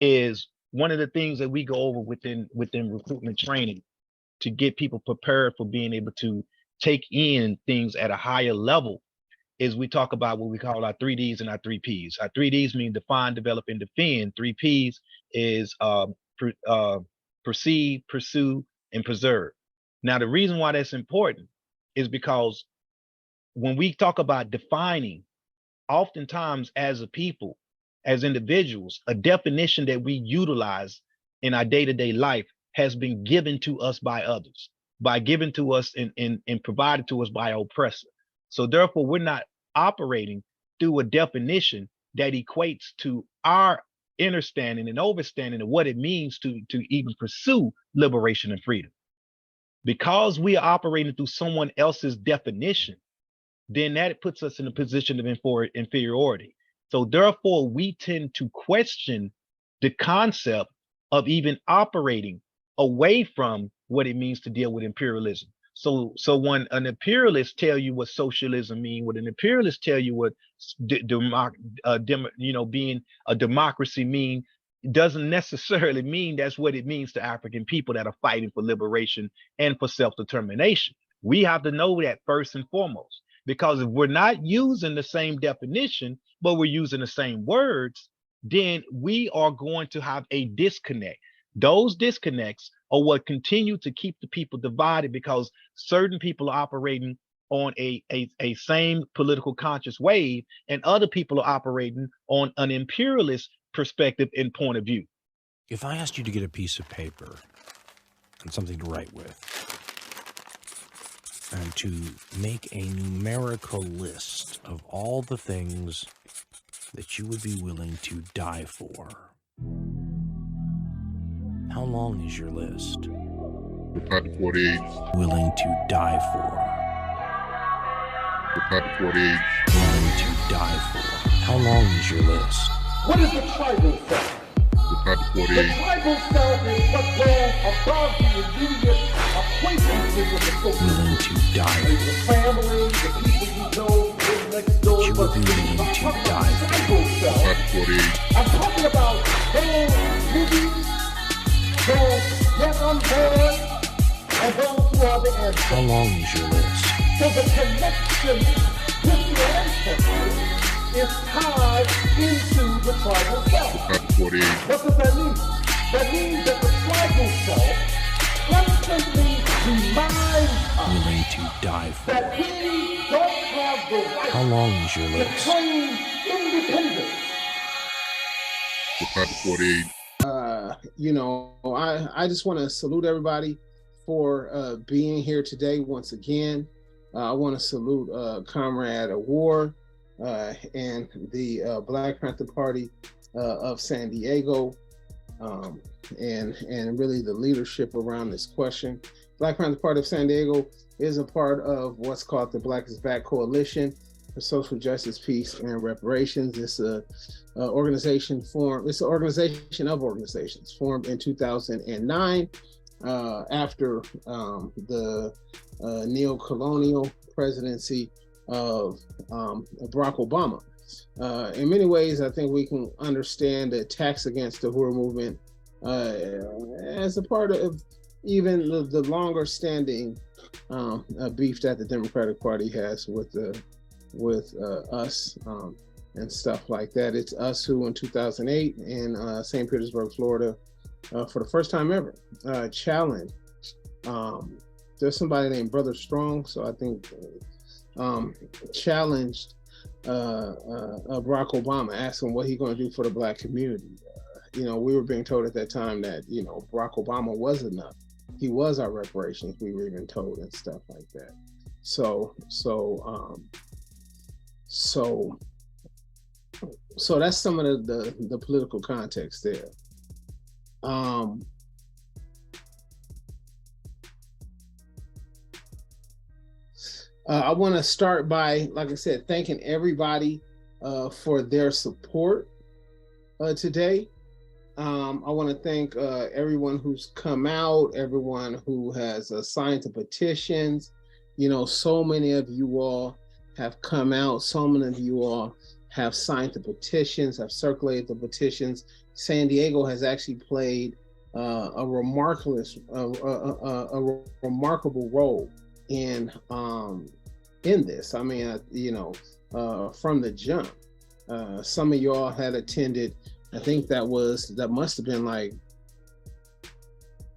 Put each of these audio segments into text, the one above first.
is one of the things that we go over within recruitment training to get people prepared for being able to take in things at a higher level is we talk about what we call our 3Ds and our 3Ps. Our 3Ds mean define, develop, and defend. 3Ps is perceive, pursue, and preserve. Now, the reason why that's important is because when we talk about defining, oftentimes as a people, as individuals, a definition that we utilize in our day-to-day life has been given to us by others, by given to us and provided to us by our oppressor. So therefore, we're not operating through a definition that equates to our understanding and overstanding of what it means to even pursue liberation and freedom. Because we are operating through someone else's definition, then that puts us in a position of inferiority. So therefore, we tend to question the concept of even operating away from what it means to deal with imperialism. So when an imperialist tell you what socialism means, when an imperialist tell you what being a democracy mean, doesn't necessarily mean that's what it means to African people that are fighting for liberation and for self-determination. We have to know that first and foremost, because if we're not using the same definition, but we're using the same words, then we are going to have a disconnect. Those disconnects are what continue to keep the people divided, because certain people are operating on a same political conscious wave, and other people are operating on an imperialist perspective and point of view. If I asked you to get a piece of paper and something to write with, and to make a numerical list of all the things that you would be willing to die for, how long is your list? Panther 48. Willing to die for. Panther 48. Willing to die for. How long is your list? What is the tribal self? Panther 48. The tribal self is what goes above the immediate acquaintances of the social. Willing to die The for. family, the people you know, live next door. You would be willing to die for. Tribal self. Panther 48. I'm talking about those movies, those get on board, and those who are the ancestors. How long is your list? So the connection with the ancestors is tied into the tribal self. Panther 48. What does that mean? That means that the tribal self constantly reminds us Willing to die for. that we don't have the right How long is your to list? claim independence. Panther 48. I just want to salute everybody for being here today once again. I want to salute Comrade Odom and the Black Panther Party of San Diego, and really the leadership around this question. Black Panther Party of San Diego is a part of what's called the Black is Back Coalition for Social Justice, Peace, and Reparations. It's an organization of organizations formed in 2009 after the neo-colonial presidency of Barack Obama. In many ways, I think we can understand the attacks against the Uhuru movement as a part of even the longer standing beef that the Democratic Party has with us and stuff like that. It's us who in 2008 in St. Petersburg, Florida, for the first time ever, challenged. There's somebody named Brother Strong, so I think challenged Barack Obama, asking what he's going to do for the Black community. We were being told at that time that, Barack Obama was enough. He was our reparations, we were even told, and stuff like that. So that's some of the political context there. I want to start by, like I said, thanking everybody for their support today. I want to thank everyone who's come out, everyone who has signed the petitions. So many of you all have come out. So many of you all have signed the petitions, have circulated the petitions. San Diego has actually played a remarkable role in this. I mean, from the jump. Some of y'all had attended, I think that must have been like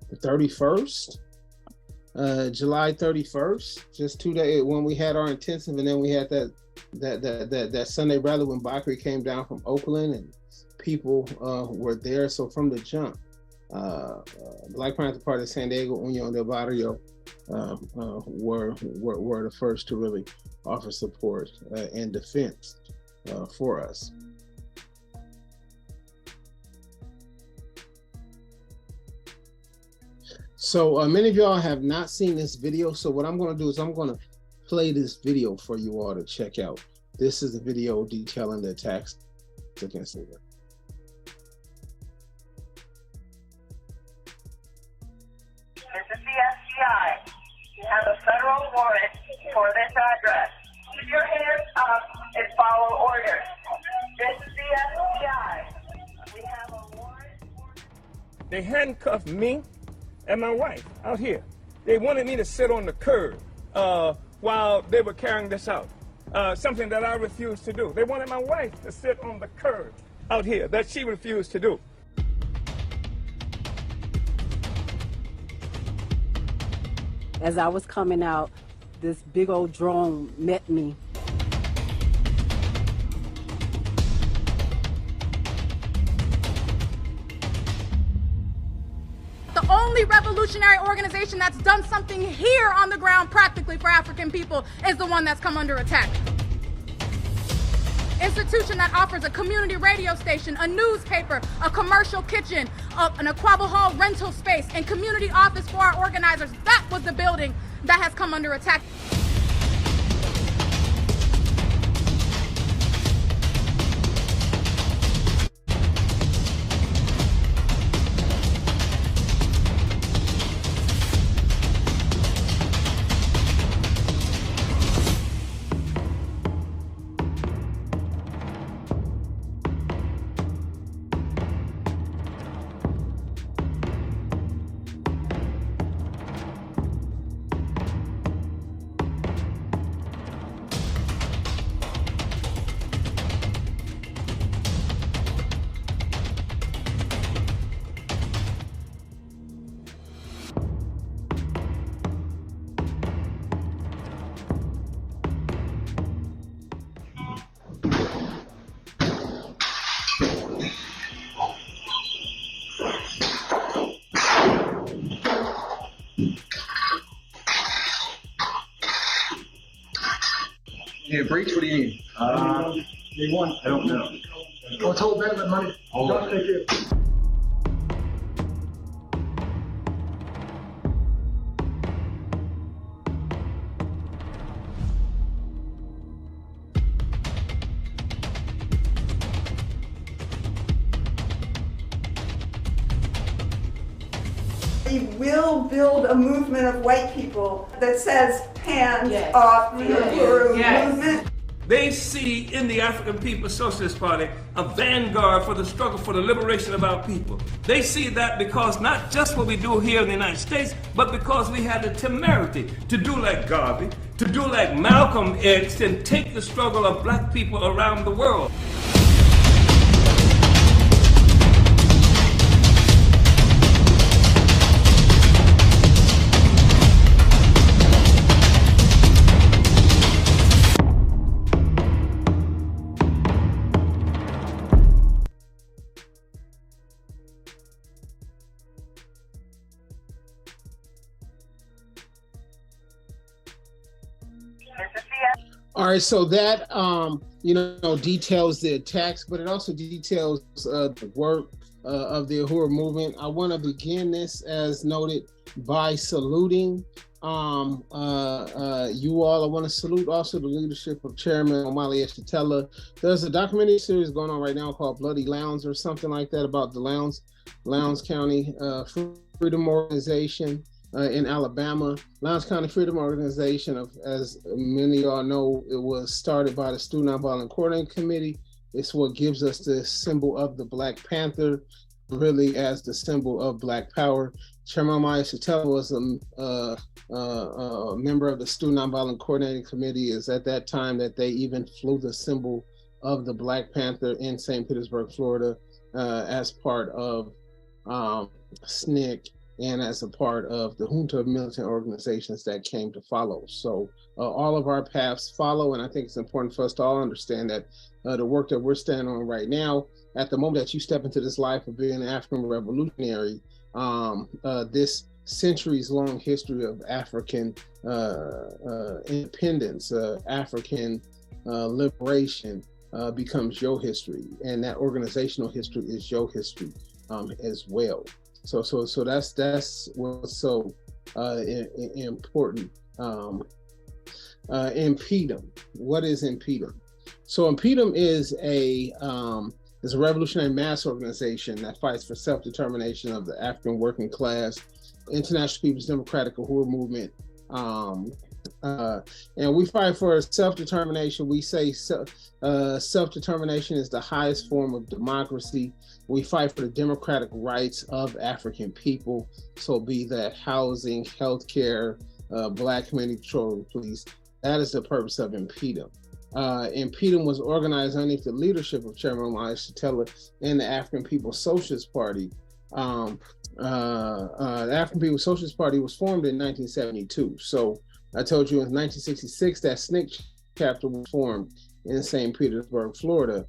the 31st, July 31st, just 2 days when we had our intensive, and then we had that Sunday rather when Bakri came down from Oakland and people were there. So from the jump, Black Panther Party of San Diego, Unión del Barrio, were the first to really offer support and defense for us. So many of y'all have not seen this video. So what I'm going to do is I'm going to play this video for you all to check out. This is a video detailing the attacks against England. This is the FBI. You have a federal warrant for this address. Keep your hands up and follow orders. This is the FBI. We have a warrant. They handcuffed me and my wife out here. They wanted me to sit on the curb while they were carrying this out, something that I refused to do. They wanted my wife to sit on the curb out here, that she refused to do. As I was coming out, this big old drone met me. The only revolutionary organization that's done something here on the ground practically for African people is the one that's come under attack. Institution that offers a community radio station, a newspaper, a commercial kitchen, an Aquaba Hall rental space, and community office for our organizers. That was the building that has come under attack. Yeah, breach, what do you need? They want, I don't know. Oh, it's whole benefit money. Hold on. Thank you. We will build a movement of white people that says hands off the Uhuru movement. They see in the African People's Socialist Party a vanguard for the struggle for the liberation of our people. They see that because not just what we do here in the United States, but because we had the temerity to do like Garvey, to do like Malcolm X, and take the struggle of black people around the world. All right, so that details the attacks, but it also details the work of the Uhuru movement. I want to begin this, as noted, by saluting you all. I want to salute also the leadership of Chairman Omali Eshatella. There's a documentary series going on right now called Bloody Lowndes or something like that about the Lowndes County Freedom Organization in Alabama. Lowndes County Freedom Organization, as many of y'all know, it was started by the Student Nonviolent Coordinating Committee It's what gives us the symbol of the Black Panther, really as the symbol of Black power. Chairman Matsemela was a member of the Student Nonviolent Coordinating Committee. Is at that time that they even flew the symbol of the Black Panther in St. Petersburg, Florida, as part of SNCC and as a part of the junta of militant organizations that came to follow. So all of our paths follow, and I think it's important for us to all understand that the work that we're standing on right now, at the moment that you step into this life of being an African revolutionary, this centuries-long history of African independence, African liberation becomes your history, and that organizational history is your history as well. So that's what's so important. InPDUM. What is InPDUM? So InPDUM is a revolutionary mass organization that fights for self-determination of the African working class, International People's Democratic Uhuru Movement. And we fight for self-determination. We say self-determination is the highest form of democracy. We fight for the democratic rights of African people. So be that housing, healthcare, Black community control, police. That is the purpose of InPDUM. InPDUM was organized underneath the leadership of Chairman Matsemela and the African People's Socialist Party. The African People's Socialist Party was formed in 1972. So I told you in 1966 that SNCC chapter was formed in St. Petersburg, Florida.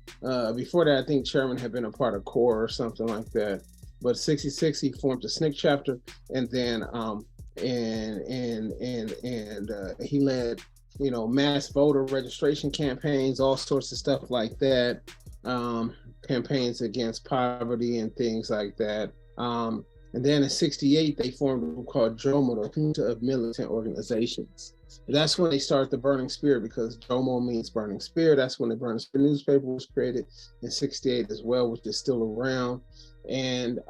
Before that, I think Chairman had been a part of CORE or something like that. But 66, he formed the SNCC chapter, and then he led, mass voter registration campaigns, all sorts of stuff like that, campaigns against poverty and things like that. And then in 68, they formed a group called JOMO, the Junta of Militant Organizations. That's when they started the Burning Spear, because JOMO means Burning Spear. That's when the Burning Spear newspaper was created in 68 as well, which is still around. And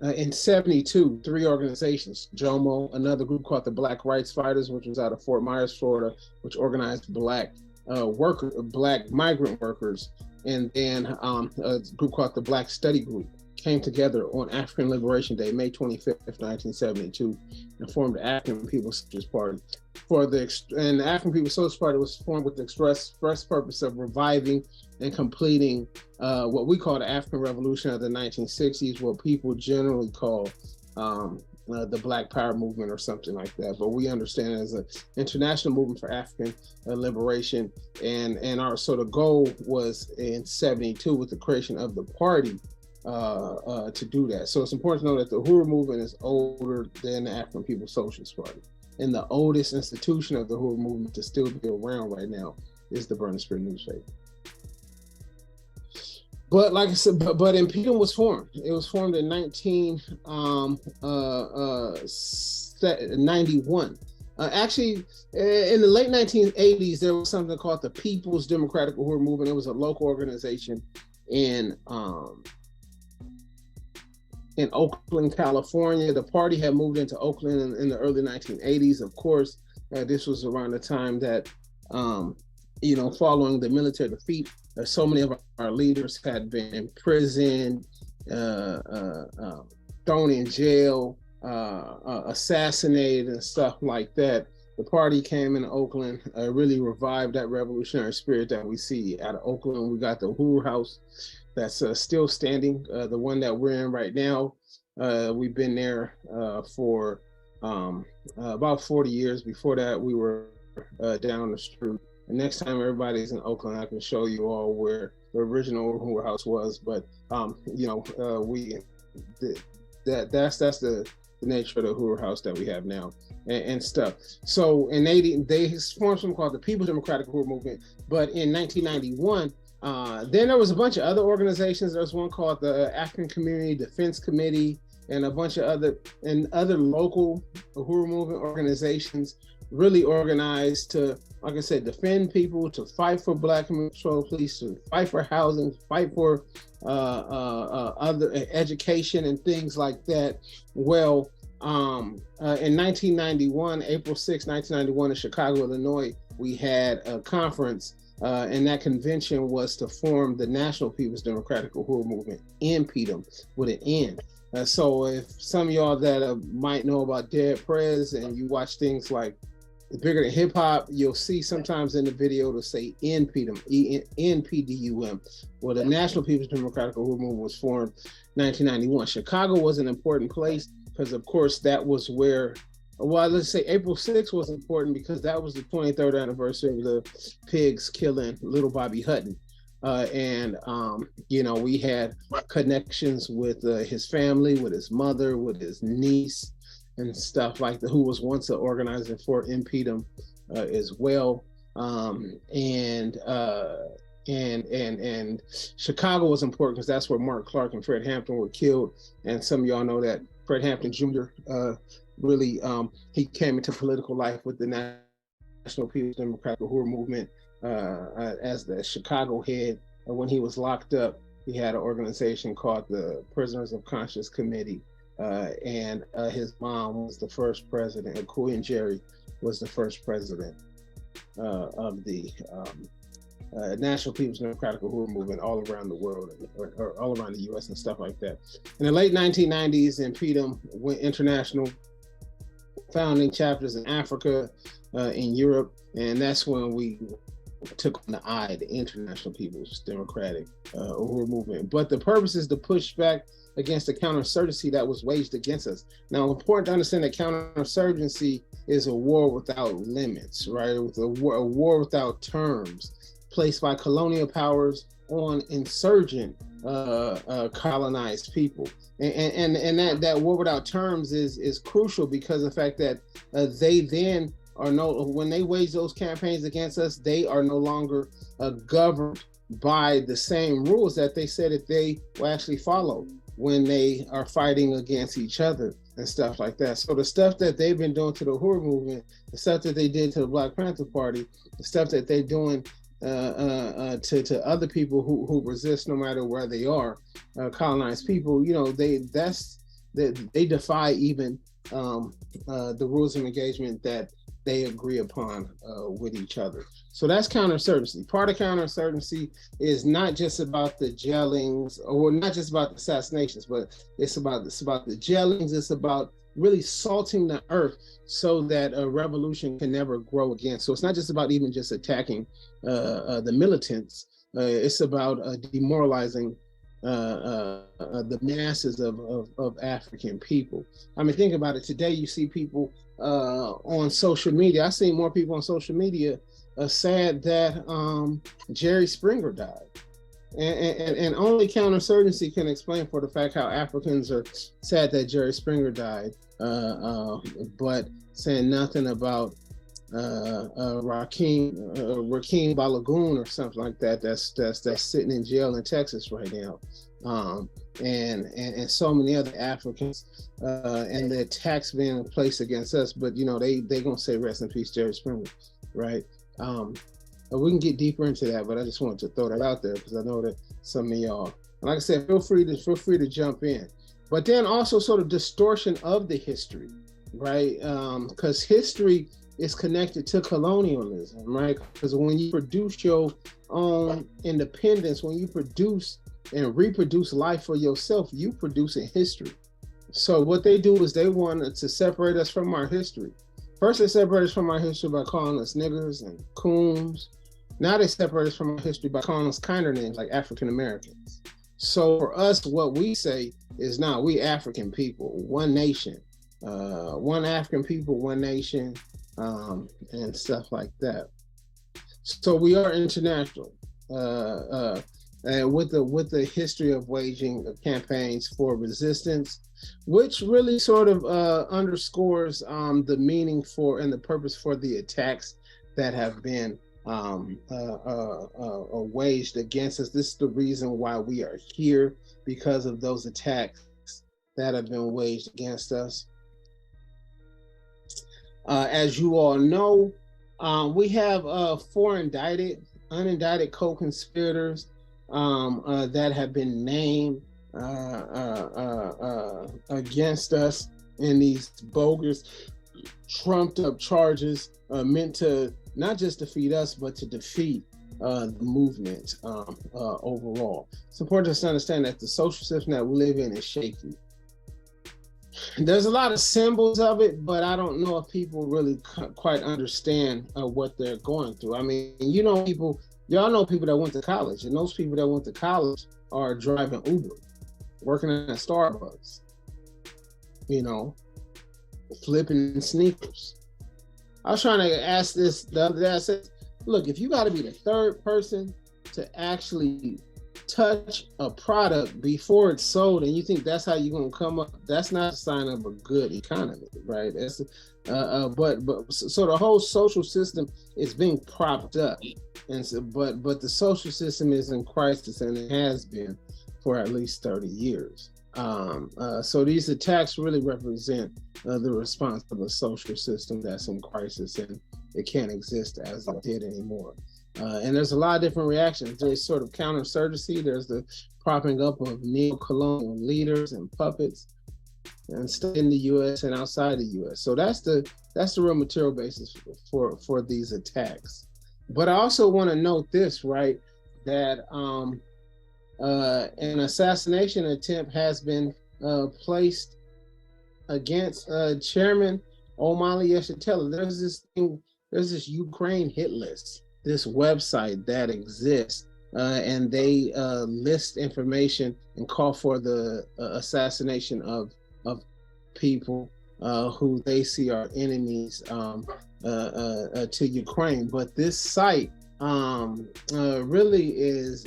in 72, 3 organizations, JOMO, another group called the Black Rights Fighters, which was out of Fort Myers, Florida, which organized Black migrant workers, and then a group called the Black Study Group, came together on African Liberation Day, May 25th, 1972, and formed the African People's Socialist Party. And the African People's Socialist Party was formed with the express purpose of reviving and completing what we call the African Revolution of the 1960s, what people generally call the Black Power movement or something like that. But we understand it as an international movement for African liberation. And the goal was in 72 with the creation of the party to do that. So it's important to know that the Uhuru movement is older than the African People's Socialist Party. And the oldest institution of the Uhuru movement to still be around right now is the Burning Spear newspaper. But like I said, but InPDUM was formed. It was formed in 1991. Actually, in the late 1980s, there was something called the People's Democratic Uhuru Movement. It was a local organization in Oakland, California. The party had moved into Oakland in the early 1980s. Of course, this was around the time that, following the military defeat, so many of our leaders had been imprisoned, thrown in jail, assassinated and stuff like that. The party came in Oakland, really revived that revolutionary spirit that we see out of Oakland. We got the Uhuru House that's still standing, the one that we're in right now. We've been there for about 40 years. Before that, we were down the street. And next time everybody's in Oakland, I can show you all where the original Uhuru House was. But that's the nature of the Uhuru House that we have now and stuff. So in 80, they formed something called the People's Democratic Uhuru Movement. But in 1991, then there was a bunch of other organizations. There was one called the African Community Defense Committee, and a bunch of other local Uhuru Movement organizations really organized to, like I said, defend people, to fight for Black community control police, to fight for housing, fight for other education and things like that. Well, in 1991, April 6, 1991 in Chicago, Illinois, we had a conference And that convention was to form the National People's Democratic Uhuru Movement, N.P.D.U.M, with an N. So if some of y'all that might know about Dead Prez and you watch things like Bigger Than Hip Hop, you'll see sometimes in the video to say N.P.D.U.M, N.P.D.U.M. Well, the National People's Democratic Uhuru Movement was formed 1991. Chicago was an important place because, of course, that was where, well, let's say April 6th was important because that was the 23rd anniversary of the pigs killing little Bobby Hutton. You know, we had connections with his family, with his mother, with his niece and stuff like that, who was once an organizer for N.P.D.U.M as well. And Chicago was important because that's where Mark Clark and Fred Hampton were killed. And some of y'all know that Fred Hampton Jr. Really, he came into political life with the National People's Democratic Uhuru Movement as the Chicago head. When he was locked up, he had an organization called the Prisoners of Conscience Committee. And his mom was the first president, Kuya Jerry was the first president of the National People's Democratic Uhuru Movement all around the world, or all around the US and stuff like that. In the late 1990s, N.P.D.U.M went international, founding chapters in Africa, in Europe, and that's when we took on the International People's Democratic Uhuru Movement. But the purpose is to push back against the counterinsurgency that was waged against us. Now, important to understand that counterinsurgency is a war without limits, right? It's a war without terms, placed by colonial powers on insurgent colonized people. And that war without terms is crucial because of the fact that they then are when they wage those campaigns against us, they are no longer governed by the same rules that they said that they will actually follow when they are fighting against each other and stuff like that. So the stuff that they've been doing to the Uhuru Movement, the stuff that they did to the Black Panther Party, the stuff that they're doing to other people who resist no matter where they are, colonized people, you know, they defy even the rules of engagement that they agree upon with each other. So that's counterinsurgency. Part of counterinsurgency is not just about the jailings, or not just about the assassinations, but it's about the jailings. It's about really salting the earth so that a revolution can never grow again. So it's not just about even just attacking the militants. It's about demoralizing the masses of African people. I mean, think about it. Today, you see people on social media. I see more people on social media sad that Jerry Springer died. And only counterinsurgency can explain for the fact how Africans are sad that Jerry Springer died, but saying nothing about Rakeem Balagoon or something like that. That's sitting in jail in Texas right now, and so many other Africans, and the attacks being placed against us. But you know they gonna say rest in peace, Jerry Springer, right? We can get deeper into that, but I just wanted to throw that out there because I know that some of y'all, like I said, feel free to jump in. But then also sort of distortion of the history, right? Because history is connected to colonialism, right? Because when you produce your own independence, when you produce and reproduce life for yourself, you produce in history. So what they do is they wanted to separate us from our history. First, they separate us from our history by calling us niggers and coons. Now they separate us from our history by calling us kinder names like African Americans. So for us, what we say is, now we African people, one nation, one African people, one nation, and stuff like that. So we are international, and with the history of waging campaigns for resistance, which really sort of underscores the meaning for and the purpose for the attacks that have been waged against us. This is the reason why we are here, because of those attacks that have been waged against us. As you all know, we have 4 unindicted co-conspirators that have been named against us in these bogus, trumped up charges meant to not just defeat us, but to defeat the movement overall. It's important to understand that the social system that we live in is shaky. There's a lot of symbols of it, but I don't know if people really quite understand what they're going through. I mean, y'all know people that went to college, and those people that went to college are driving Uber, working at Starbucks, flipping sneakers. I was trying to ask this the other day. I said, look, if you got to be the third person to actually touch a product before it's sold, and you think that's how you're going to come up, that's not a sign of a good economy, right? That's but so the whole social system is being propped up, and so, but the social system is in crisis, and it has been for at least 30 years. So these attacks really represent the response of a social system that's in crisis, and it can't exist as it did anymore. And there's a lot of different reactions. There's sort of counterinsurgency. There's the propping up of neo-colonial leaders and puppets, and in the U.S. and outside the U.S. So that's the real material basis for these attacks. But I also want to note this, right, that an assassination attempt has been placed against Chairman Omali Yeshitela. There's this Ukraine hit list, this website that exists, and they list information and call for the assassination of people who they see are enemies to Ukraine. But this site really is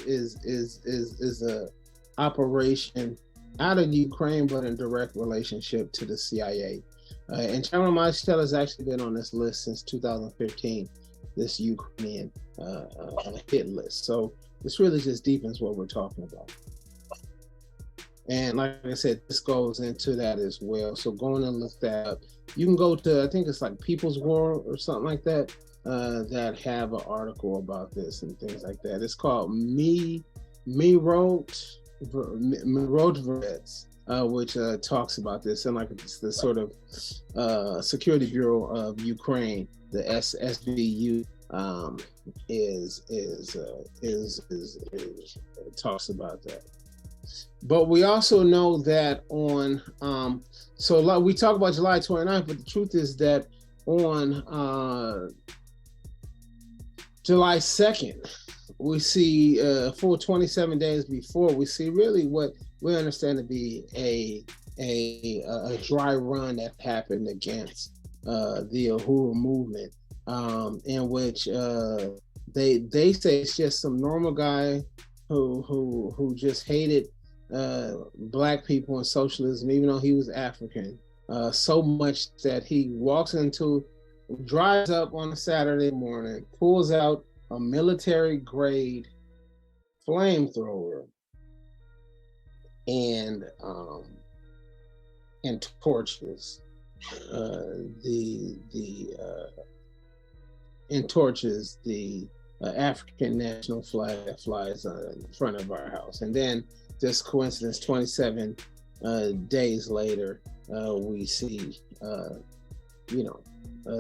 a operation out of Ukraine, but in direct relationship to the CIA. And Chairman Matsemela has actually been on this list since 2015, this Ukrainian hit list. So this really just deepens what we're talking about. And like I said, this goes into that as well. So going and look that up. You can go to, I think it's like People's World or something like that, that have an article about this and things like that. It's called Me Wrote Vreds, which talks about this, and like it's the sort of Security Bureau of Ukraine, the SBU, talks about that. But we also know that on so we talk about July 29th, but the truth is that on July 2nd, we see full 27 days before, we see really what we understand to be a dry run that happened against the Uhuru movement, in which they say it's just some normal guy who just hated Black people and socialism, even though he was African, so much that he drives up on a Saturday morning, pulls out a military grade flamethrower and torches the African national flag that flies in front of our house. And then, just coincidence, 27 days later, we see the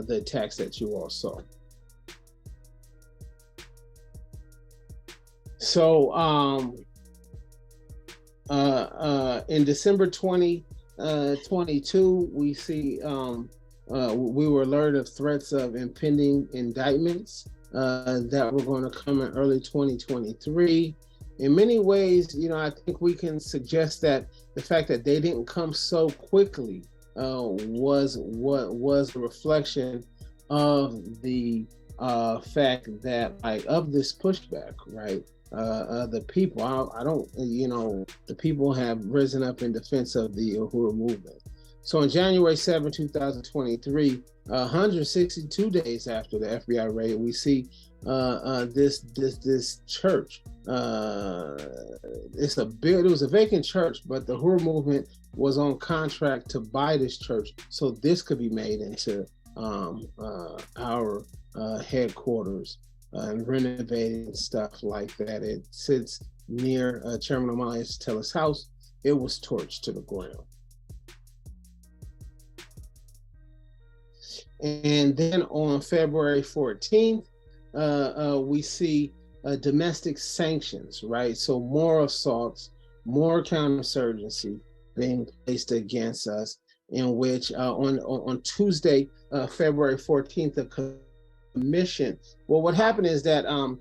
attacks that you all saw. So in December 2022, we see we were alerted of threats of impending indictments that were going to come in early 2023. In many ways, I think we can suggest that the fact that they didn't come so quickly was a reflection of the fact that, of this pushback, right? The people, the people have risen up in defense of the Uhuru movement. So on January 7, 2023, 162 days after the FBI raid, we see this church. It was a vacant church, but the Uhuru movement was on contract to buy this church, so this could be made into our headquarters and renovated and stuff like that. It sits near Chairman Omali Yeshitela's house. It was torched to the ground. And then on February 14th, we see domestic sanctions, right? So more assaults, more counterinsurgency being placed against us, in which on Tuesday, February 14th, the commission, well, what happened is that of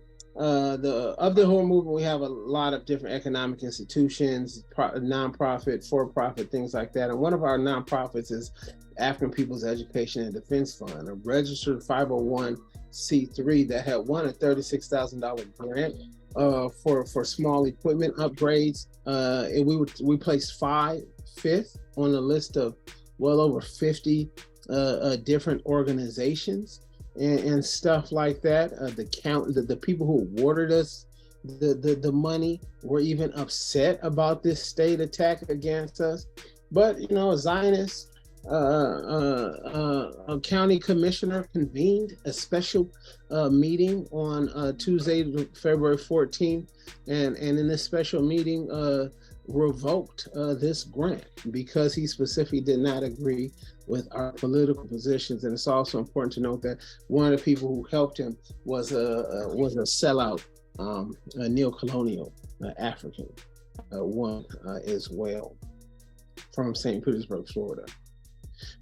the whole movement, we have a lot of different economic institutions, nonprofit, for-profit, things like that. And one of our nonprofits is African People's Education and Defense Fund, a registered 501c3 that had won a $36,000 grant for small equipment upgrades. And we placed fifth on the list of well over 50 different organizations and stuff like that. The people who awarded us the money were even upset about this state attack against us. But you know, Zionist a county commissioner convened a special meeting on Tuesday, February 14th, and in this special meeting revoked this grant because he specifically did not agree with our political positions. And it's also important to note that one of the people who helped him was a sellout, a neo-colonial African one as well, from St. Petersburg, Florida.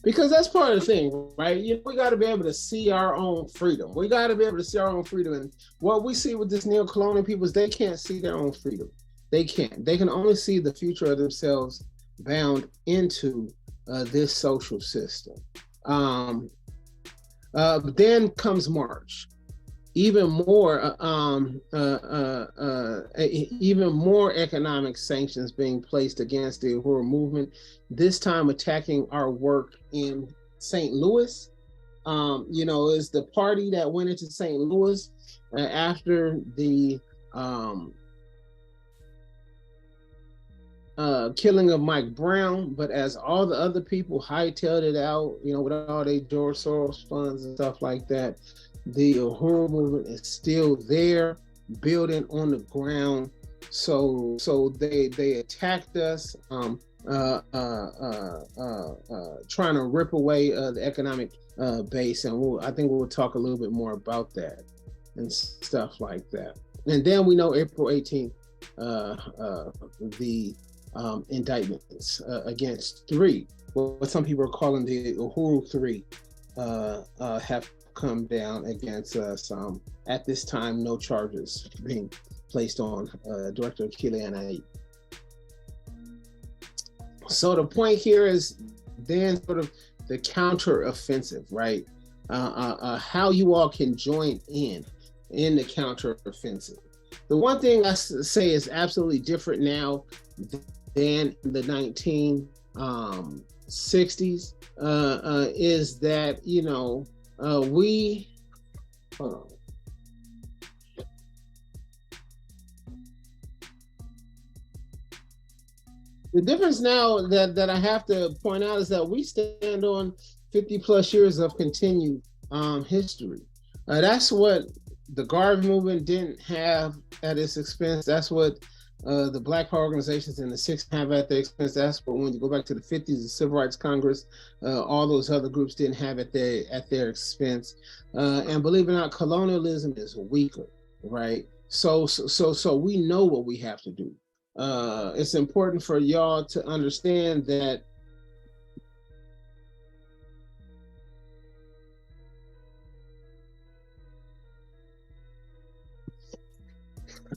Because that's part of the thing, right? You know, we got to be able to see our own freedom. We got to be able to see our own freedom. And what we see with this neo-colonial people is they can't see their own freedom. They can't. They can only see the future of themselves bound into this social system. But then comes March. Even more economic sanctions being placed against the Uhuru movement, this time attacking our work in St. Louis. You know, is the party that went into St. Louis after the killing of Mike Brown, but as all the other people hightailed it out, you know, with all their George Soros funds and stuff like that, the Uhuru movement is still there, building on the ground. So they attacked us, trying to rip away the economic base, and I think we'll talk a little bit more about that and stuff like that. And then we know April 18th, the indictments against three, what some people are calling the Uhuru Three, have come down against us. At this time, no charges being placed on Director Kilian. So the point here is then sort of the counter-offensive, right? How you all can join in the counter-offensive. The one thing I say is absolutely different now than the 1960s is that, you know, the difference now that I have to point out is that we stand on 50 plus years of continued history. That's what the Garvey movement didn't have at its expense. That's what the Black Power organizations in the 60s have at their expense. That's what, when you go back to the 50s, the Civil Rights Congress, all those other groups didn't have at their expense. And believe it or not, colonialism is weaker, right? So we know what we have to do. It's important for y'all to understand that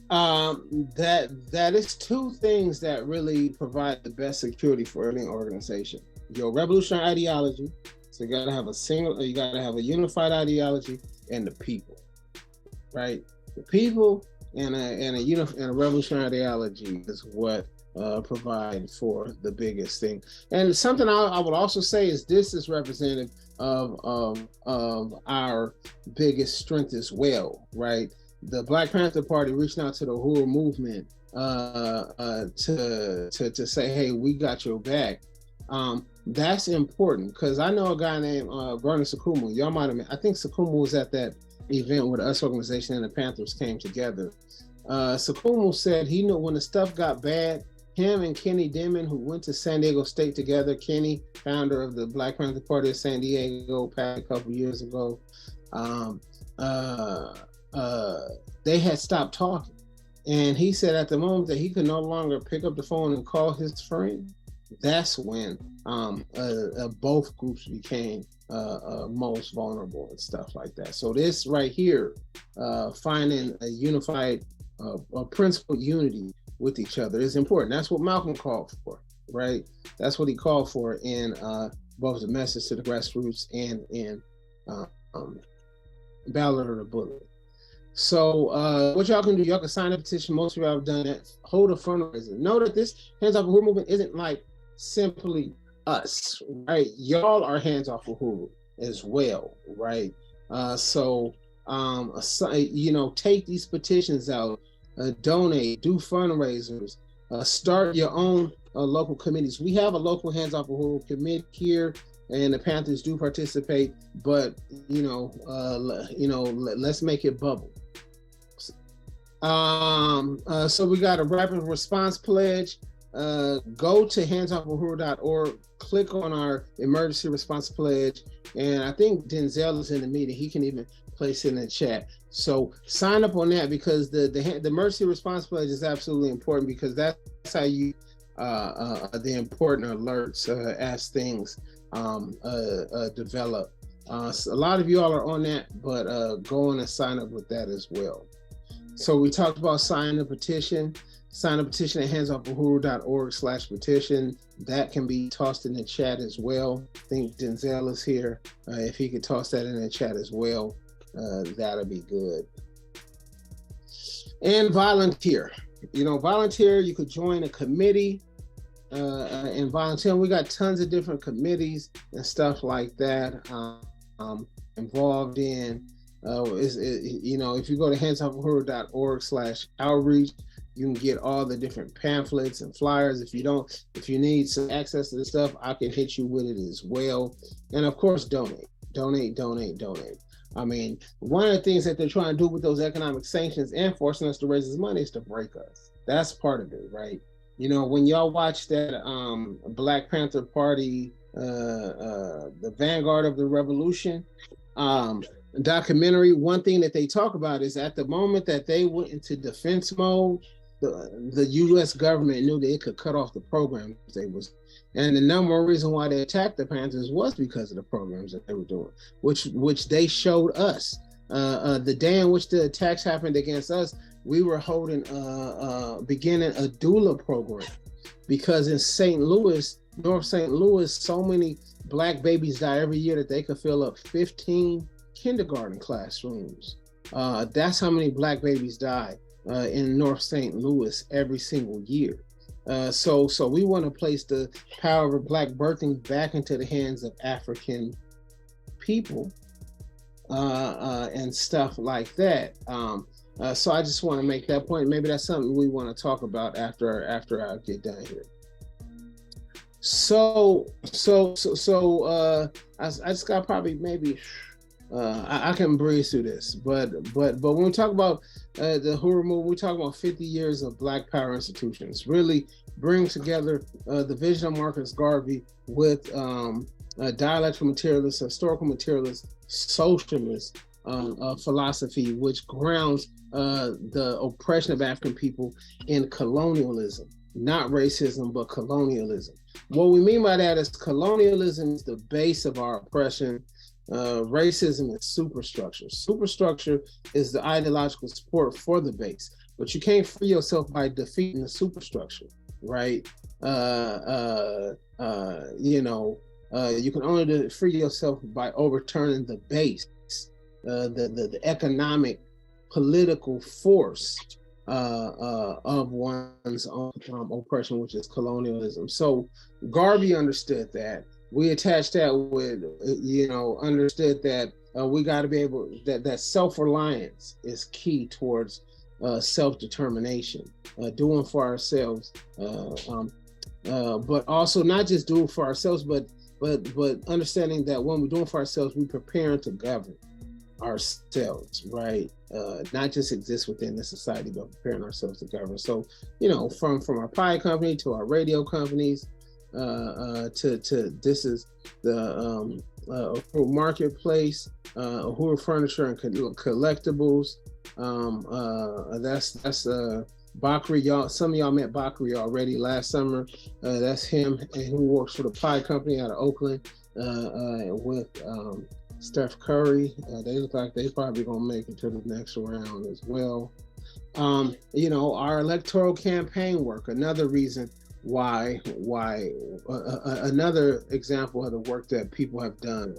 that is two things that really provide the best security for any organization. Your revolutionary ideology, so you gotta have a unified ideology, and the people, right? The people and a revolutionary ideology is what provide for the biggest thing. And something I would also say is this is representative of our biggest strength as well, right? The Black Panther Party reached out to the Uhuru movement to say, hey, we got your back. That's important because I know a guy named Vernon Sakumu. Y'all might have, I think Sakumu was at that event where the US organization and the Panthers came together. Sakumu said he knew when the stuff got bad, him and Kenny Dimon, who went to San Diego State together, Kenny, founder of the Black Panther Party of San Diego, passed a couple years ago. they had stopped talking. And he said at the moment that he could no longer pick up the phone and call his friend, that's when both groups became most vulnerable and stuff like that. So this right here, finding a unified, a principled unity with each other is important. That's what Malcolm called for, right? That's what he called for in both the message to the grassroots and in Ballot of the Bullet. So what y'all can do, y'all can sign a petition. Most of y'all have done that. Hold a fundraiser. Know that this Hands Off Uhuru movement isn't like simply us, right? Y'all are Hands Off Uhuru as well, right? You know, take these petitions out, donate, do fundraisers, start your own local committees. We have a local Hands Off Uhuru committee here, and the Panthers do participate, but let's make it bubble. So we got a rapid response pledge. Go to handsoffahuru.org, click on our emergency response pledge, and I think Denzel is in the meeting. He can even place it in the chat. So sign up on that, because the emergency response pledge is absolutely important, because that's how you the important alerts as things develop. So a lot of you all are on that, but go on and sign up with that as well. So we talked about signing a petition. Sign a petition at handsoffahuru.org/petition. That can be tossed in the chat as well. I think Denzel is here. If he could toss that in the chat as well, that'll be good. And volunteer. You know, volunteer, you could join a committee and volunteer. We got tons of different committees and stuff like that involved in. You know, if you go to handsoffahuru.org/outreach, you can get all the different pamphlets and flyers. If you need some access to the stuff, I can hit you with it as well. And of course, donate. I mean, one of the things that they're trying to do with those economic sanctions and forcing us to raise this money is to break us. That's part of it, right? You know, when y'all watch that Black Panther Party, the Vanguard of the Revolution documentary, one thing that they talk about is at the moment that they went into defense mode, the U.S. government knew that it could cut off the programs they was, and the number one reason why they attacked the Panthers was because of the programs that they were doing, which they showed us. The day in which the attacks happened against us, we were holding beginning a doula program, because in St. Louis, North St. Louis, so many Black babies die every year that they could fill up 15 kindergarten classrooms. That's how many Black babies die in North St. Louis every single year. So we want to place the power of Black birthing back into the hands of African people and stuff like that. So I just want to make that point. Maybe that's something we want to talk about after I get done here. So I just got probably maybe I can breeze through this, but when we talk about the Uhuru movement, we talk about 50 years of Black power institutions. Really bring together the vision of Marcus Garvey with dialectical materialist, historical materialist, socialist philosophy, which grounds the oppression of African people in colonialism, not racism, but colonialism. What we mean by that is colonialism is the base of our oppression. Racism is superstructure. Superstructure is the ideological support for the base, but you can't free yourself by defeating the superstructure, right? You can only free yourself by overturning the base, the economic, political force of one's own oppression, which is colonialism. So Garvey understood that. We attached that with, understood that we got to be able, that self-reliance is key towards self-determination, doing for ourselves, but also not just doing for ourselves, but understanding that when we're doing for ourselves, we're preparing to govern ourselves, right? Not just exist within the society, but preparing ourselves to govern. So, from our pie company to our radio companies, to this is the Uhuru Marketplace, Uhuru Furniture and Collectibles, That's Bakri. Y'all, some of y'all met Bakri already last summer. That's him, and who works for the Pie Company out of Oakland with Steph Curry. They look like they probably gonna make it to the next round as well. You know, our electoral campaign work, another reason why another example of the work that people have done.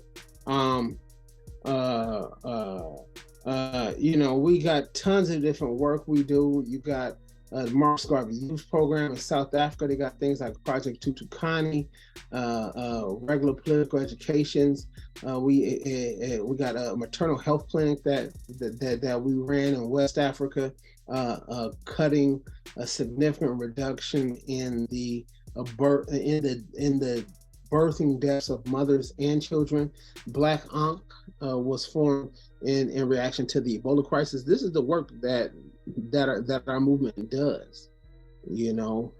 You know, we got tons of different work we do. You got the Marcus Garvey Youth Program in South Africa. They got things like Project Tutukani, regular political educations. We got a maternal health clinic that we ran in West Africa, cutting a significant reduction in the birthing deaths of mothers and children. Black Ankh was formed in reaction to the Ebola crisis. This is the work that our movement does. You know,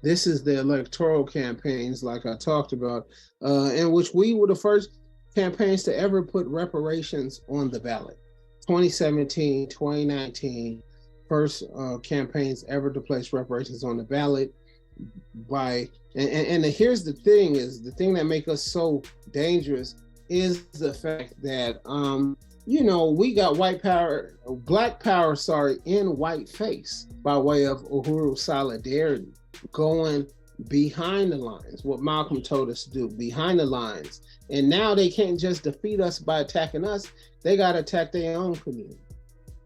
this is the electoral campaigns, like I talked about, in which we were the first campaigns to ever put reparations on the ballot. 2017, 2019, first campaigns ever to place reparations on the ballot. And here's the thing: is the thing that makes us so dangerous is the fact that you know, we got black power, in white face by way of Uhuru Solidarity, going behind the lines, what Malcolm told us to do, behind the lines. And now they can't just defeat us by attacking us, they got to attack their own community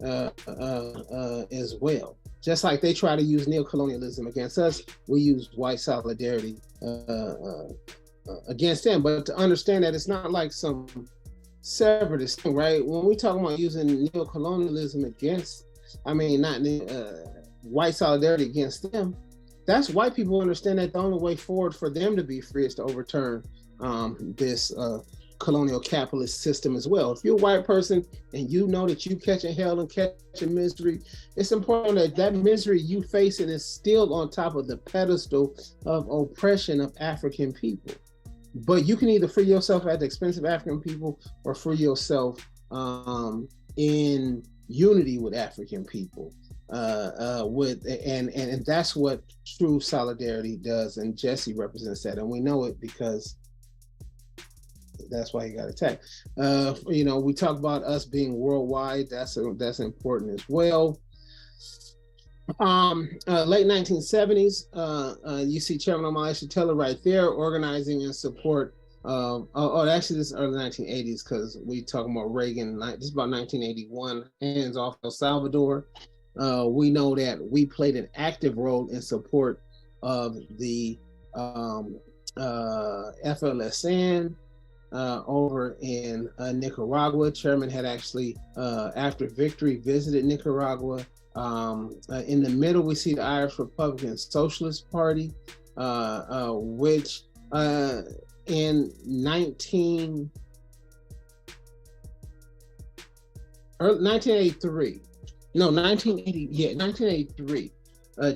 as well. Just like they try to use neocolonialism against us, we use white solidarity against them. But to understand that it's not like some separatist thing, right? When we talk about using neocolonialism against, white solidarity against them, that's white people understand that the only way forward for them to be free is to overturn this colonial capitalist system as well. If you're a white person and you know that you catching hell and catching misery, it's important that that misery you facing is still on top of the pedestal of oppression of African people. But you can either free yourself at the expense of African people or free yourself in unity with African people. And that's what true solidarity does, and Jesse represents that, and we know it because that's why he got attacked. You know, we talk about us being worldwide. That's important as well. Late 1970s, you see Chairman Omar Taylor right there organizing in support of, actually this is early 1980s because we talking about Reagan. This is about 1981, hands off El Salvador. We know that we played an active role in support of the FLSN over in Nicaragua. Chairman had actually, after victory, visited Nicaragua. In the middle, we see the Irish Republican Socialist Party, which in 1983,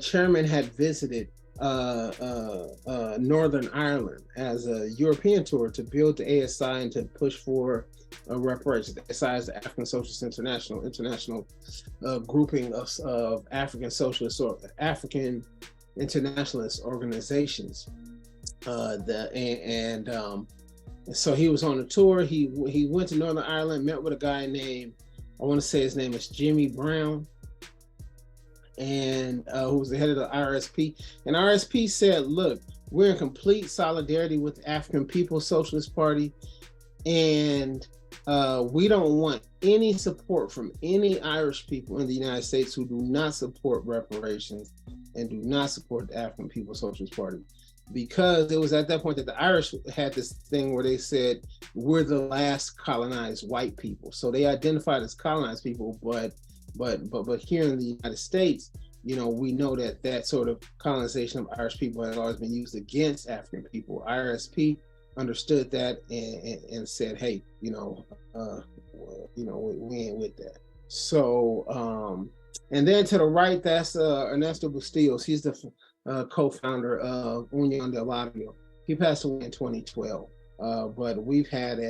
Chairman had visited Northern Ireland as a European tour to build the ASI and to push for reparations. The ASI is the African Socialist international grouping of African socialist or African internationalist organizations. So he was on a tour. He went to Northern Ireland, met with a guy named, I want to say his name is Jimmy Brown, and who was the head of the RSP. And RSP said, look, we're in complete solidarity with the African People's Socialist Party, and we don't want any support from any Irish people in the United States who do not support reparations and do not support the African People's Socialist Party. Because it was at that point that the Irish had this thing where they said, we're the last colonized white people. So they identified as colonized people, but here in the United States, you know, we know that that sort of colonization of Irish people has always been used against African people. IRSP understood that and said, hey, we ain't with that. So, and then to the right, that's Ernesto Bustillos. He's the co-founder of Unión del Barrio. He passed away in 2012, but we've had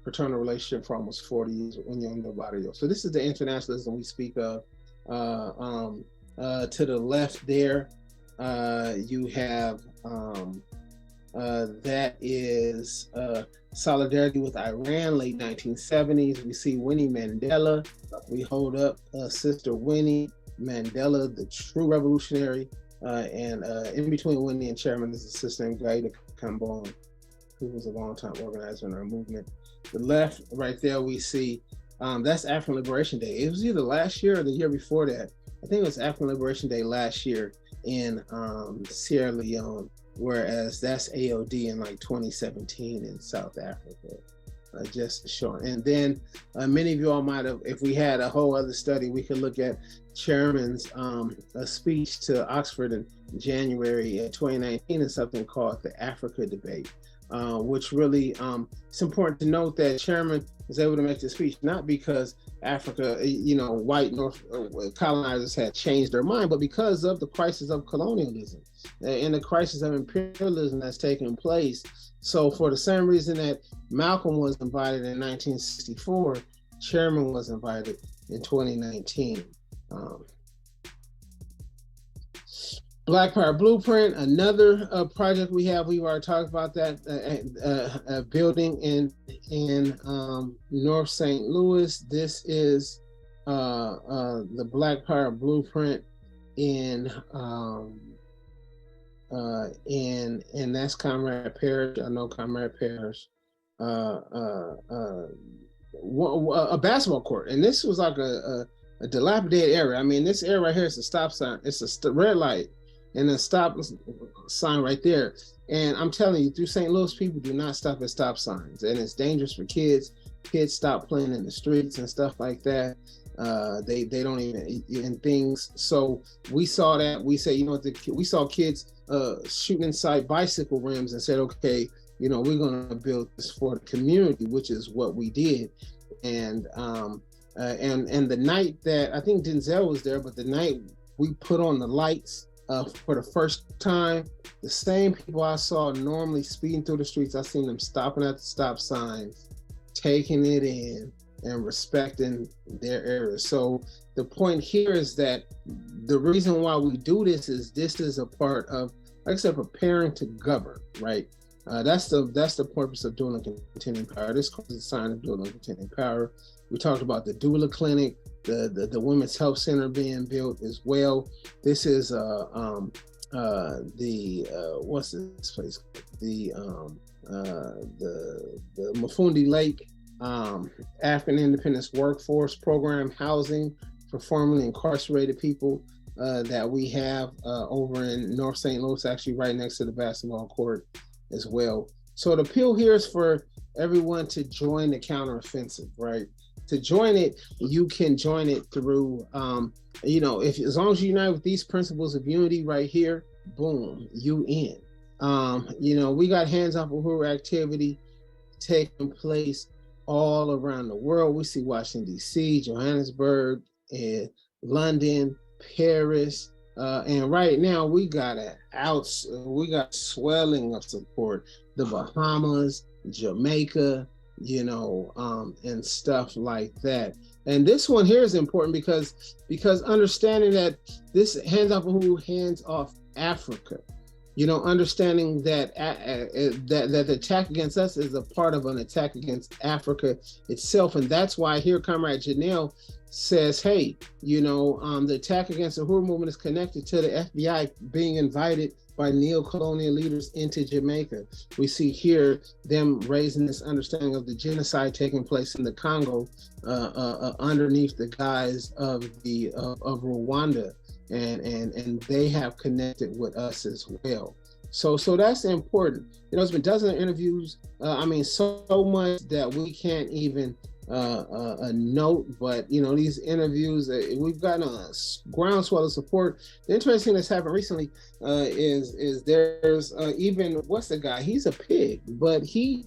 fraternal relationship for almost 40 years with Union Barrio. So this is the internationalism we speak of. To the left there, you have that is solidarity with Iran, late 1970s. We see Winnie Mandela. We hold up Sister Winnie Mandela, the true revolutionary, and in between Winnie and Chairman is a sister named Gaida Kambon, who was a longtime organizer in our movement. The left, right there, we see that's African Liberation Day. It was either last year or the year before that. I think it was African Liberation Day last year in Sierra Leone, whereas that's AOD in like 2017 in South Africa. Just short. And then many of you all might have, if we had a whole other study, we could look at Chairman's a speech to Oxford in January 2019 in something called the Africa Debate, which really, it's important to note that Chairman was able to make the speech, not because Africa, white North colonizers had changed their mind, but because of the crisis of colonialism and the crisis of imperialism that's taken place. So for the same reason that Malcolm was invited in 1964, Chairman was invited in 2019. Black Power Blueprint, another project we have. We've already talked about that building in North St. Louis. This is the Black Power Blueprint in that's Comrade Parrish. I know Comrade Parrish. A basketball court, and this was like a dilapidated area. I mean, this area right here is a stop sign. It's a red light and a stop sign right there. And I'm telling you, through St. Louis, people do not stop at stop signs, and it's dangerous for kids. Kids stop playing in the streets and stuff like that. They don't even and things. So we saw that. We say, we saw kids shooting inside bicycle rims and said, okay, we're going to build this for the community, which is what we did. And the night that I think Denzel was there, but the night we put on the lights for the first time, the same people I saw normally speeding through the streets, I seen them stopping at the stop signs, taking it in and respecting their area. So the point here is that the reason why we do this is a part of, like I said, preparing to govern, right? That's the purpose of doing a continuing power. This is a sign of doing a continuing power. We talked about the doula clinic, the Women's Health Center being built as well. This is what's this place? The Mafundi Lake African Independence Workforce Program, housing for formerly incarcerated people that we have over in North St. Louis, actually right next to the basketball court as well. So the appeal here is for everyone to join the counteroffensive, right? To join it, you can join it through, as long as you unite with these principles of unity right here, boom, you in. We got Hands Off Uhuru activity taking place all around the world. We see Washington, D.C., Johannesburg, and London, Paris, and right now we got swelling of support. The Bahamas, Jamaica, and stuff like that. And this one here is important because understanding that this Hands Off Uhuru, Hands Off Africa, understanding that that the attack against us is a part of an attack against Africa itself. And that's why here Comrade Janelle says, hey, the attack against the Uhuru movement is connected to the FBI being invited by neo-colonial leaders into Jamaica. We see here them raising this understanding of the genocide taking place in the Congo underneath the guise of Rwanda. And they have connected with us as well. So that's important. It's been dozens of interviews. So much that we can't even note, but these interviews, we've gotten a groundswell of support. The interesting thing that's happened recently is there's even, what's the guy? He's a pig, but he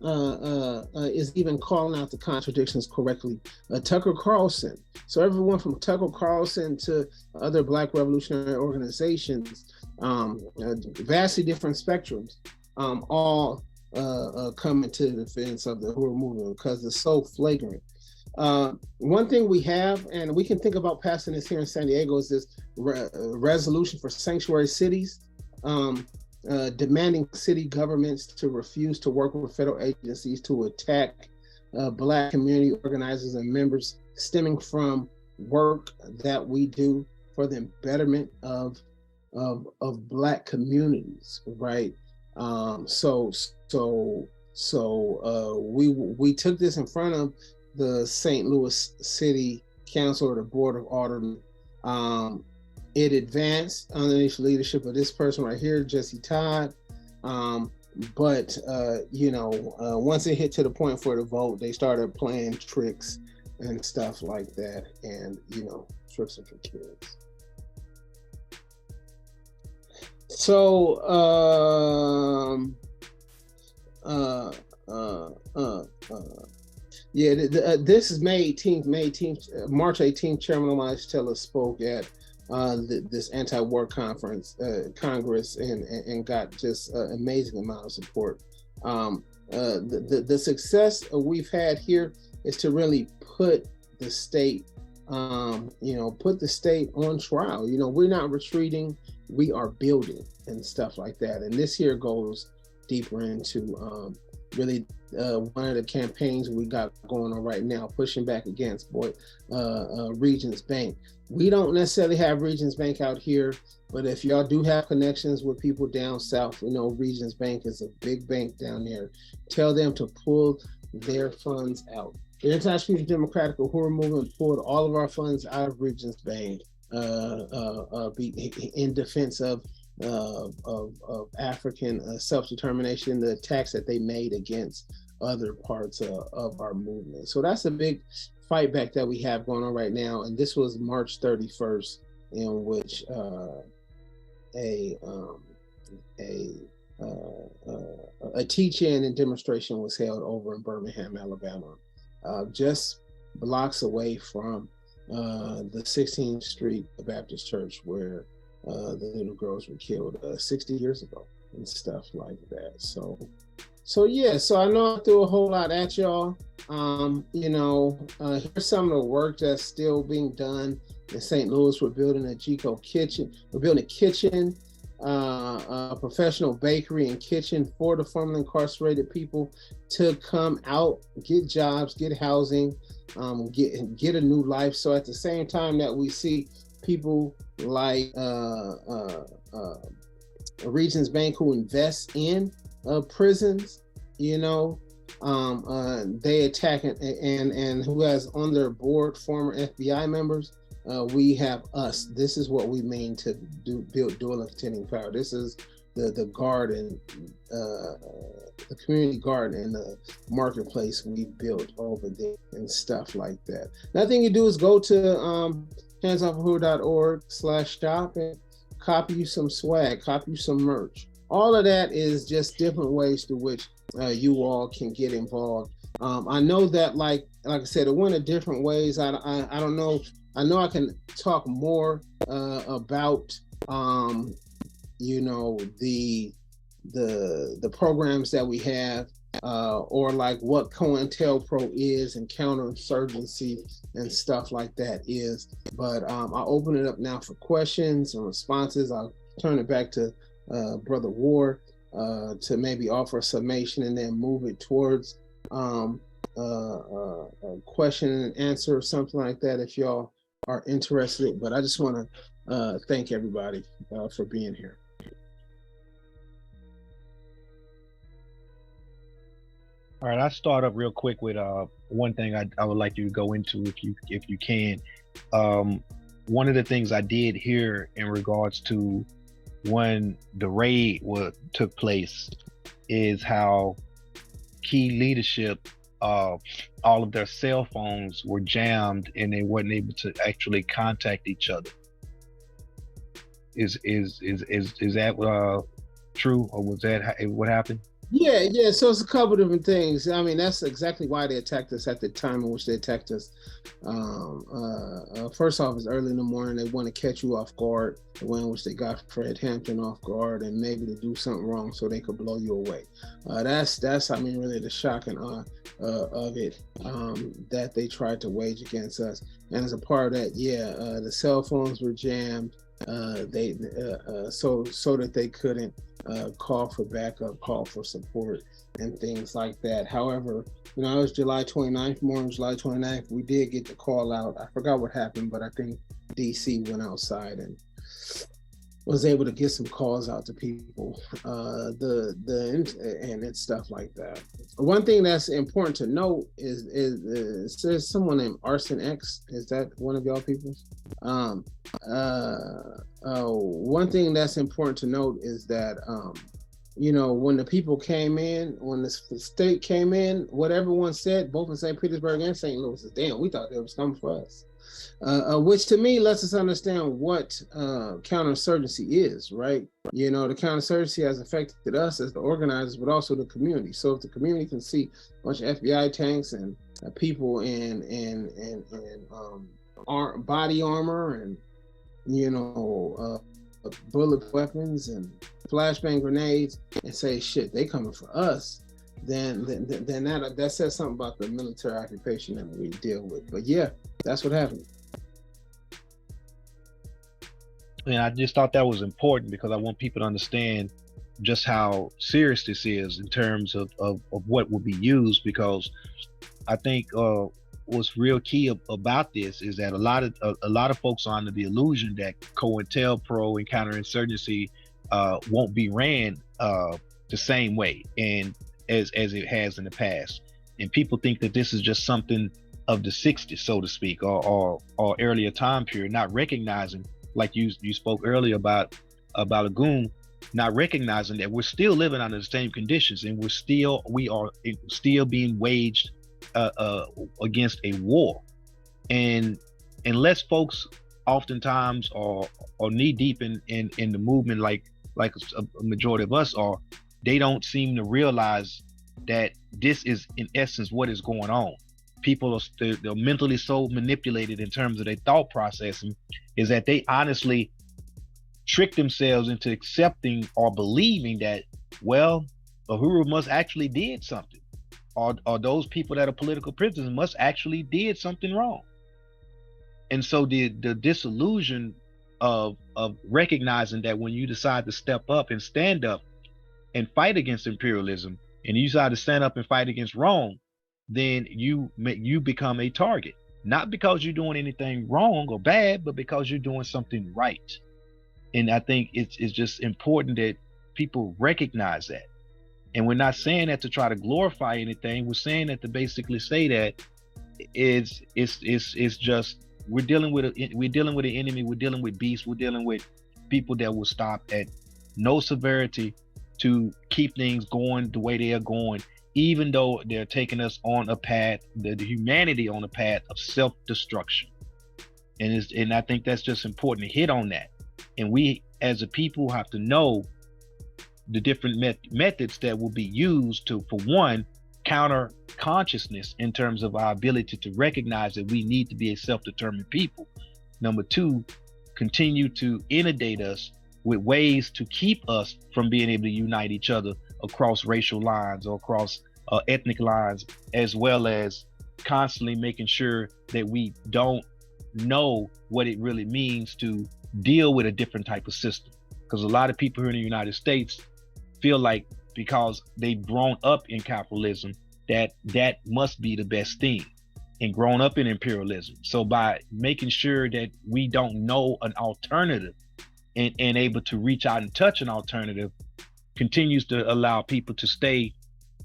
is even calling out the contradictions correctly. Tucker Carlson. So everyone from Tucker Carlson to other Black revolutionary organizations, vastly different spectrums, all coming to the defense of the Hura movement because it's so flagrant. One thing we have, and we can think about passing this here in San Diego, is this resolution for sanctuary cities, demanding city governments to refuse to work with federal agencies to attack Black community organizers and members stemming from work that we do for the betterment of Black communities, right? We took this in front of the St. Louis City Council or the Board of Aldermen. It advanced underneath the leadership of this person right here, Jesse Todd. But once it hit to the point for the vote, they started playing tricks and stuff like that, and tricks for kids. So this is May 18th, March 18th. Chairman Elijah Teller spoke at this anti-war conference, Congress, and got just an amazing amount of support. The success we've had here is to really put the state, put the state on trial. We're not retreating, we are building and stuff like that. And this here goes deeper into really one of the campaigns we got going on right now, pushing back against Regions Bank. We don't necessarily have Regions Bank out here, but if y'all do have connections with people down south, Regions Bank is a big bank down there. Tell them to pull their funds out. The International Future Democratic Uhuru Movement pulled all of our funds out of Regions Bank in defense of African self-determination, the attacks that they made against other parts of our movement. So that's a big fight back that we have going on right now. And this was March 31st, in which a teach-in and demonstration was held over in Birmingham, Alabama, just blocks away from the 16th Street Baptist Church where the little girls were killed 60 years ago and stuff like that. So I know I threw a whole lot at y'all. Here's some of the work that's still being done in St. Louis. We're building a GECO kitchen. We're building a kitchen, a professional bakery and kitchen for the formerly incarcerated people to come out, get jobs, get housing, get a new life. So at the same time that we see people like Regions Bank who invest in prisons, they attack and who has on their board former FBI members. We have us. This is what we mean to build dual and contending power. This is the garden, the community garden and the marketplace we built over there and stuff like that. Another thing you do is go to handsofwho.org/shop and copy you some swag, copy you some merch. All of that is just different ways to which you all can get involved. I know that, like I said, it went in different ways. I don't know. I know I can talk more about the programs that we have, or like what COINTELPRO is and counterinsurgency and stuff like that is. But I'll open it up now for questions and responses. I'll turn it back to Brother Ward to maybe offer a summation and then move it towards a question and answer or something like that if y'all are interested. But I just want to thank everybody for being here. All right, I'll start up real quick with one thing I would like you to go into if you can. One of the things I did here in regards to when the raid took place is how key leadership, all of their cell phones were jammed and they weren't able to actually contact each other. Is that true, or was that what happened? Yeah. So it's a couple different things. I mean, that's exactly why they attacked us at the time in which they attacked us. First off, it's early in the morning. They want to catch you off guard. The way in which they got Fred Hampton off guard and maybe to do something wrong so they could blow you away. That's I mean, really the shock and awe of it that they tried to wage against us. And as a part of that, the cell phones were jammed. So that they couldn't call for backup, call for support, and things like that. However, it was July 29th, morning July 29th. We did get the call out. I forgot what happened, but I think DC went outside and was able to get some calls out to people, and it's stuff like that. One thing that's important to note is there's someone named Arson X. Is that one of y'all people? One thing that's important to note is that when the people came in, when the state came in, what everyone said, both in St. Petersburg and St. Louis, is, damn, we thought they was coming for us. Which to me lets us understand what counterinsurgency is, right? The counterinsurgency has affected us as the organizers, but also the community. So if the community can see a bunch of FBI tanks and people in body armor and bullet weapons and flashbang grenades and say, shit, they coming for us, then that says something about the military occupation that we deal with. But yeah, that's what happened. And I just thought that was important because I want people to understand just how serious this is in terms of what will be used, because I think what's real key about this is that a lot of folks are under the illusion that COINTELPRO and counterinsurgency won't be ran the same way and as it has in the past. And people think that this is just something of the 60s, so to speak, or earlier time period, not recognizing, like you spoke earlier about Lagoon, not recognizing that we're still living under the same conditions and we are still being waged against a war. And unless folks oftentimes are knee deep in the movement, like a majority of us are, they don't seem to realize that this is in essence what is going on. People they're mentally so manipulated in terms of their thought processing, is that they honestly trick themselves into accepting or believing that, well, Uhuru must actually did something, or those people that are political prisoners must actually did something wrong. And so the disillusion of recognizing that when you decide to step up and stand up and fight against imperialism, and you decide to stand up and fight against wrong, then you become a target, not because you're doing anything wrong or bad, but because you're doing something right. And I think it's just important that people recognize that. And we're not saying that to try to glorify anything. We're saying that to basically say that it's just we're dealing with an enemy. We're dealing with beasts. We're dealing with people that will stop at no severity to keep things going the way they are going, even though they're taking us on a path, the humanity on a path of self-destruction. And I think that's just important to hit on that. And we as a people have to know the different methods that will be used to, for one, counter consciousness in terms of our ability to recognize that we need to be a self-determined people. Number two, continue to inundate us with ways to keep us from being able to unite each other across racial lines or across ethnic lines, as well as constantly making sure that we don't know what it really means to deal with a different type of system. Because a lot of people here in the United States feel like because they've grown up in capitalism, that must be the best thing, and grown up in imperialism. So by making sure that we don't know an alternative and able to reach out and touch an alternative, continues to allow people to stay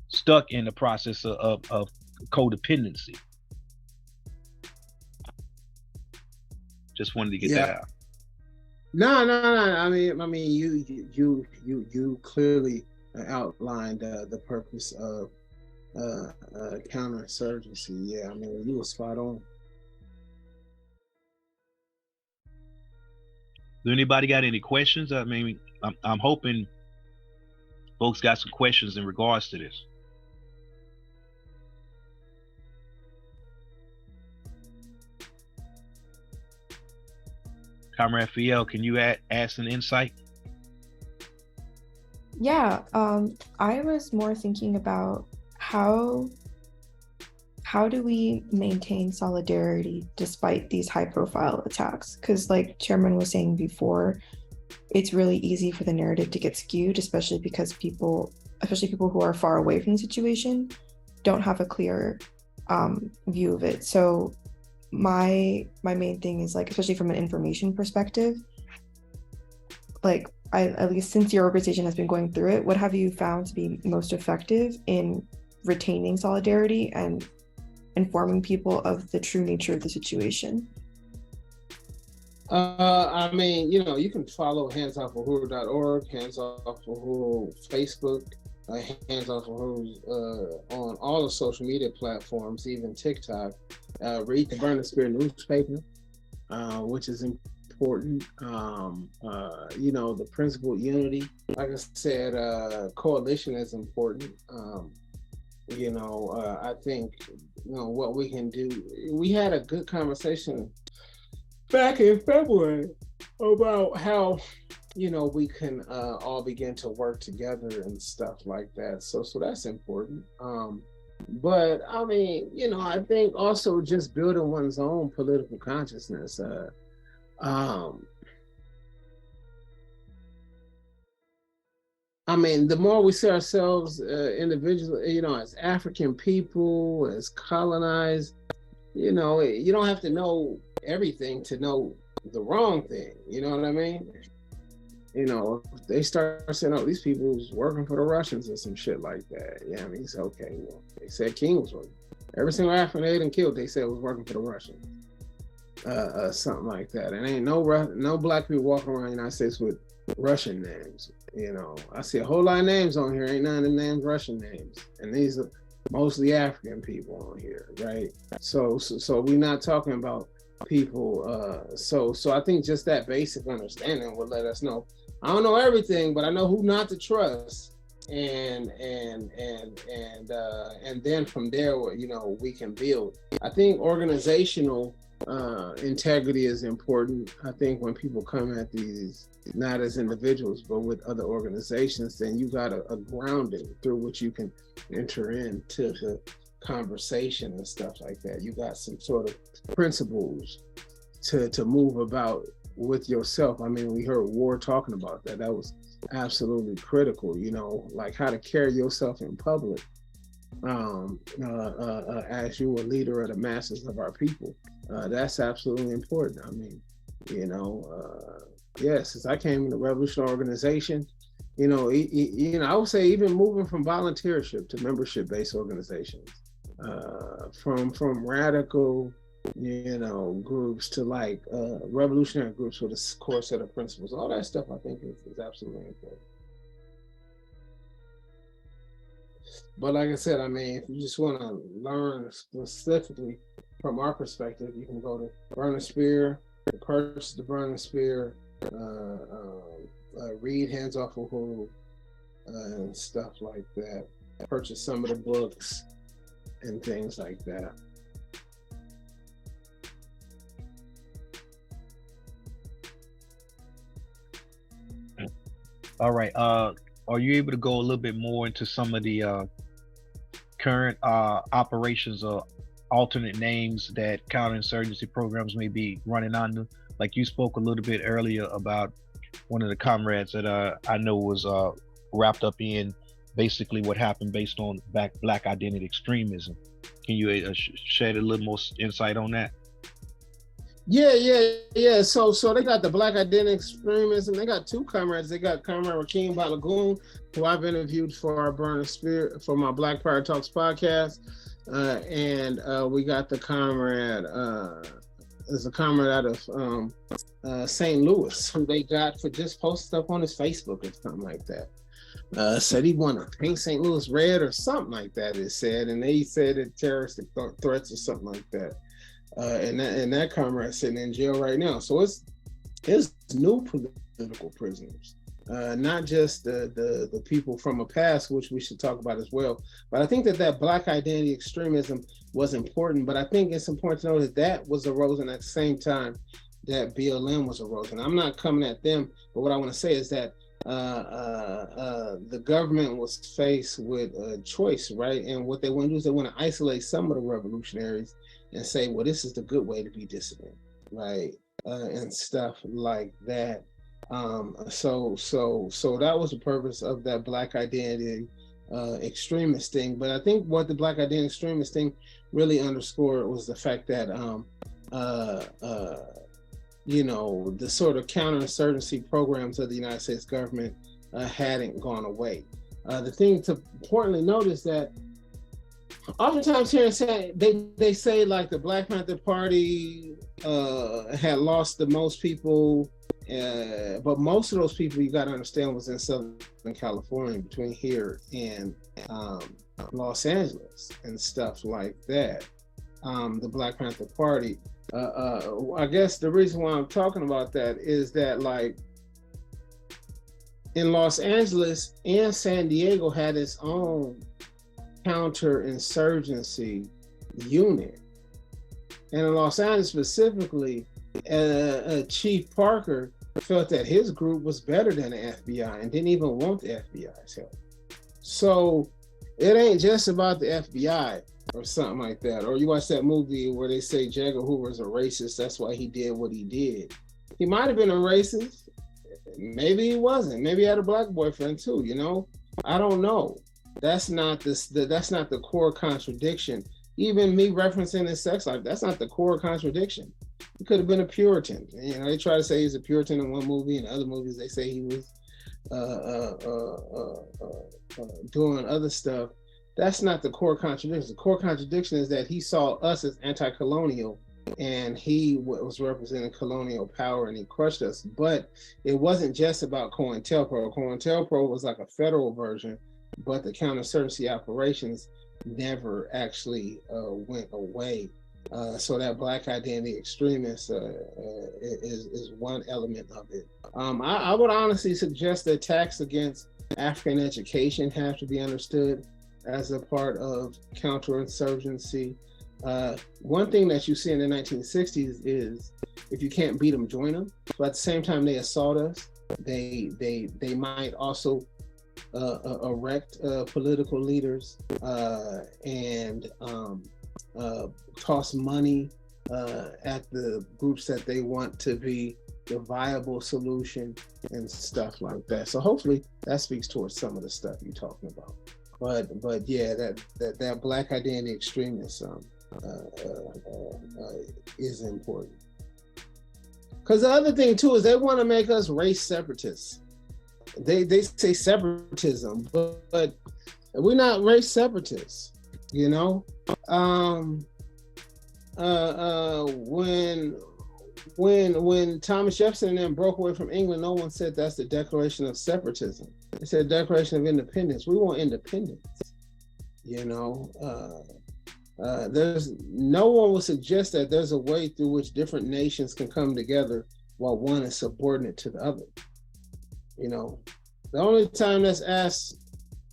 stuck in the process of codependency. Just wanted to get that out. No. I mean, you clearly outlined the purpose of counterinsurgency. Yeah, I mean, you were spot on. Do anybody got any questions? I mean, I'm hoping folks got some questions in regards to this. Comrade Fiel, can you add some insight? Yeah, I was more thinking about how do we maintain solidarity despite these high-profile attacks? Because like Chairman was saying before, it's really easy for the narrative to get skewed, especially because people who are far away from the situation don't have a clear view of it. So my main thing is, like, especially from an information perspective, like, at least since your organization has been going through it, what have you found to be most effective in retaining solidarity and informing people of the true nature of the situation? I mean, you know, you can follow handsoffahuru.org, Hands Off Uhuru Facebook, Hands Off Uhuru on all the social media platforms, even TikTok. Read the Burn the Spirit newspaper, which is important. You know, the principle unity. Like I said, coalition is important. You know, I think, you know, what we can do. We had a good conversation back in February about how, you know, we can all begin to work together and stuff like that. So that's important. But I mean, you know, I think also just building one's own political consciousness. I mean, the more we see ourselves individually, you know, as African people, as colonized, you know, you don't have to know everything to know the wrong thing. You know what I mean? You know, if they start saying, oh, these people's working for the Russians or some shit like that. Yeah, I mean, it's okay. Well, they said King was working. Every single African they done killed, they said was working for the Russians. Something like that. And ain't no black people walking around the United States with Russian names. You know, I see a whole lot of names on here. Ain't none of them names Russian names. And these are mostly African people on here, right? So we're not talking about people. So I think just that basic understanding would let us know. I don't know everything, but I know who not to trust. And then from there, you know, we can build. I think organizational integrity is important. I think when people come at these, not as individuals, but with other organizations, then you got a grounding through which you can enter into the conversation and stuff like that. You got some sort of principles to move about with yourself. I mean, we heard War talking about that. That was absolutely critical, you know, like how to carry yourself in public as you a leader of the masses of our people. That's absolutely important. I mean, you know, since I came in the revolutionary organization, you know, I would say even moving from volunteership to membership-based organizations, from radical, you know, groups to like revolutionary groups with a core set of principles. All that stuff I think is absolutely important. But like I said, I mean, if you just want to learn specifically from our perspective, you can go to Burn the Spear, purchase the Burn the Spear, read Hands Off Uhuru, and stuff like that. Purchase some of the books and things like that. All right. Are you able to go a little bit more into some of the current operations or alternate names that counterinsurgency programs may be running under? Like you spoke a little bit earlier about one of the comrades that I know was wrapped up in basically what happened based on black identity extremism. Can you shed a little more insight on that? Yeah. So they got the black identity extremism. They got two comrades. They got Comrade Rakeem Balagoon, who I've interviewed for our Burn the Spirit, for my Black Power Talks podcast. And we got the comrade, there's a comrade out of St. Louis, who they got for just posting stuff on his Facebook or something like that. Said he wanted to paint St. Louis red or something like that, it said. And they said it terroristic threats or something like that. And that comrade sitting in jail right now. So it's new political prisoners not just the people from the past, which we should talk about as well. But I think that Black identity extremism was important. But I think it's important to know that was arisen at the same time that BLM was arisen. I'm not coming at them, but what I want to say is that the government was faced with a choice, right? And what they want to do is they want to isolate some of the revolutionaries and say, well, this is the good way to be dissident, right? And stuff like that. So that was the purpose of that Black identity extremist thing. But I think what the Black identity extremist thing really underscored was the fact that you know, the sort of counterinsurgency programs of the United States government hadn't gone away. The thing to importantly note is that oftentimes here they say like the Black Panther Party had lost the most people, but most of those people, you got to understand, was in Southern California, between here and Los Angeles and stuff like that. The Black Panther Party. I guess the reason why I'm talking about that is that, like, in Los Angeles and San Diego had its own counterinsurgency unit. And in Los Angeles specifically, Chief Parker felt that his group was better than the FBI and didn't even want the FBI's help. So it ain't just about the FBI or something like that. Or you watch that movie where they say J. Edgar Hoover's a racist, that's why he did what he did. He might have been a racist, maybe he wasn't. Maybe he had a Black boyfriend too, you know? I don't know. That's not the core contradiction. Even me referencing his sex life, that's not the core contradiction. He could have been a Puritan. You know, they try to say he's a Puritan in one movie, and other movies they say he was doing other stuff. That's not the core contradiction. The core contradiction is that he saw us as anti-colonial, and he was representing colonial power, and he crushed us. But it wasn't just about COINTELPRO. COINTELPRO was like a federal version, but the counterinsurgency operations never actually went away. So that Black identity extremist is one element of it. I would honestly suggest that attacks against African education have to be understood as a part of counterinsurgency. One thing that you see in the 1960s is if you can't beat them, join them. But at the same time they assault us, they might also erect political leaders and toss money at the groups that they want to be the viable solution and stuff like that. So hopefully that speaks towards some of the stuff you're talking about. But yeah, that Black identity extremism is important. Because the other thing too is they want to make us race separatists. They say separatism, but we're not race separatists. You know, when Thomas Jefferson and them broke away from England, no one said that's the Declaration of Separatism. They said Declaration of Independence. We want independence. You know, there's no one will suggest that there's a way through which different nations can come together while one is subordinate to the other. You know, the only time that's asked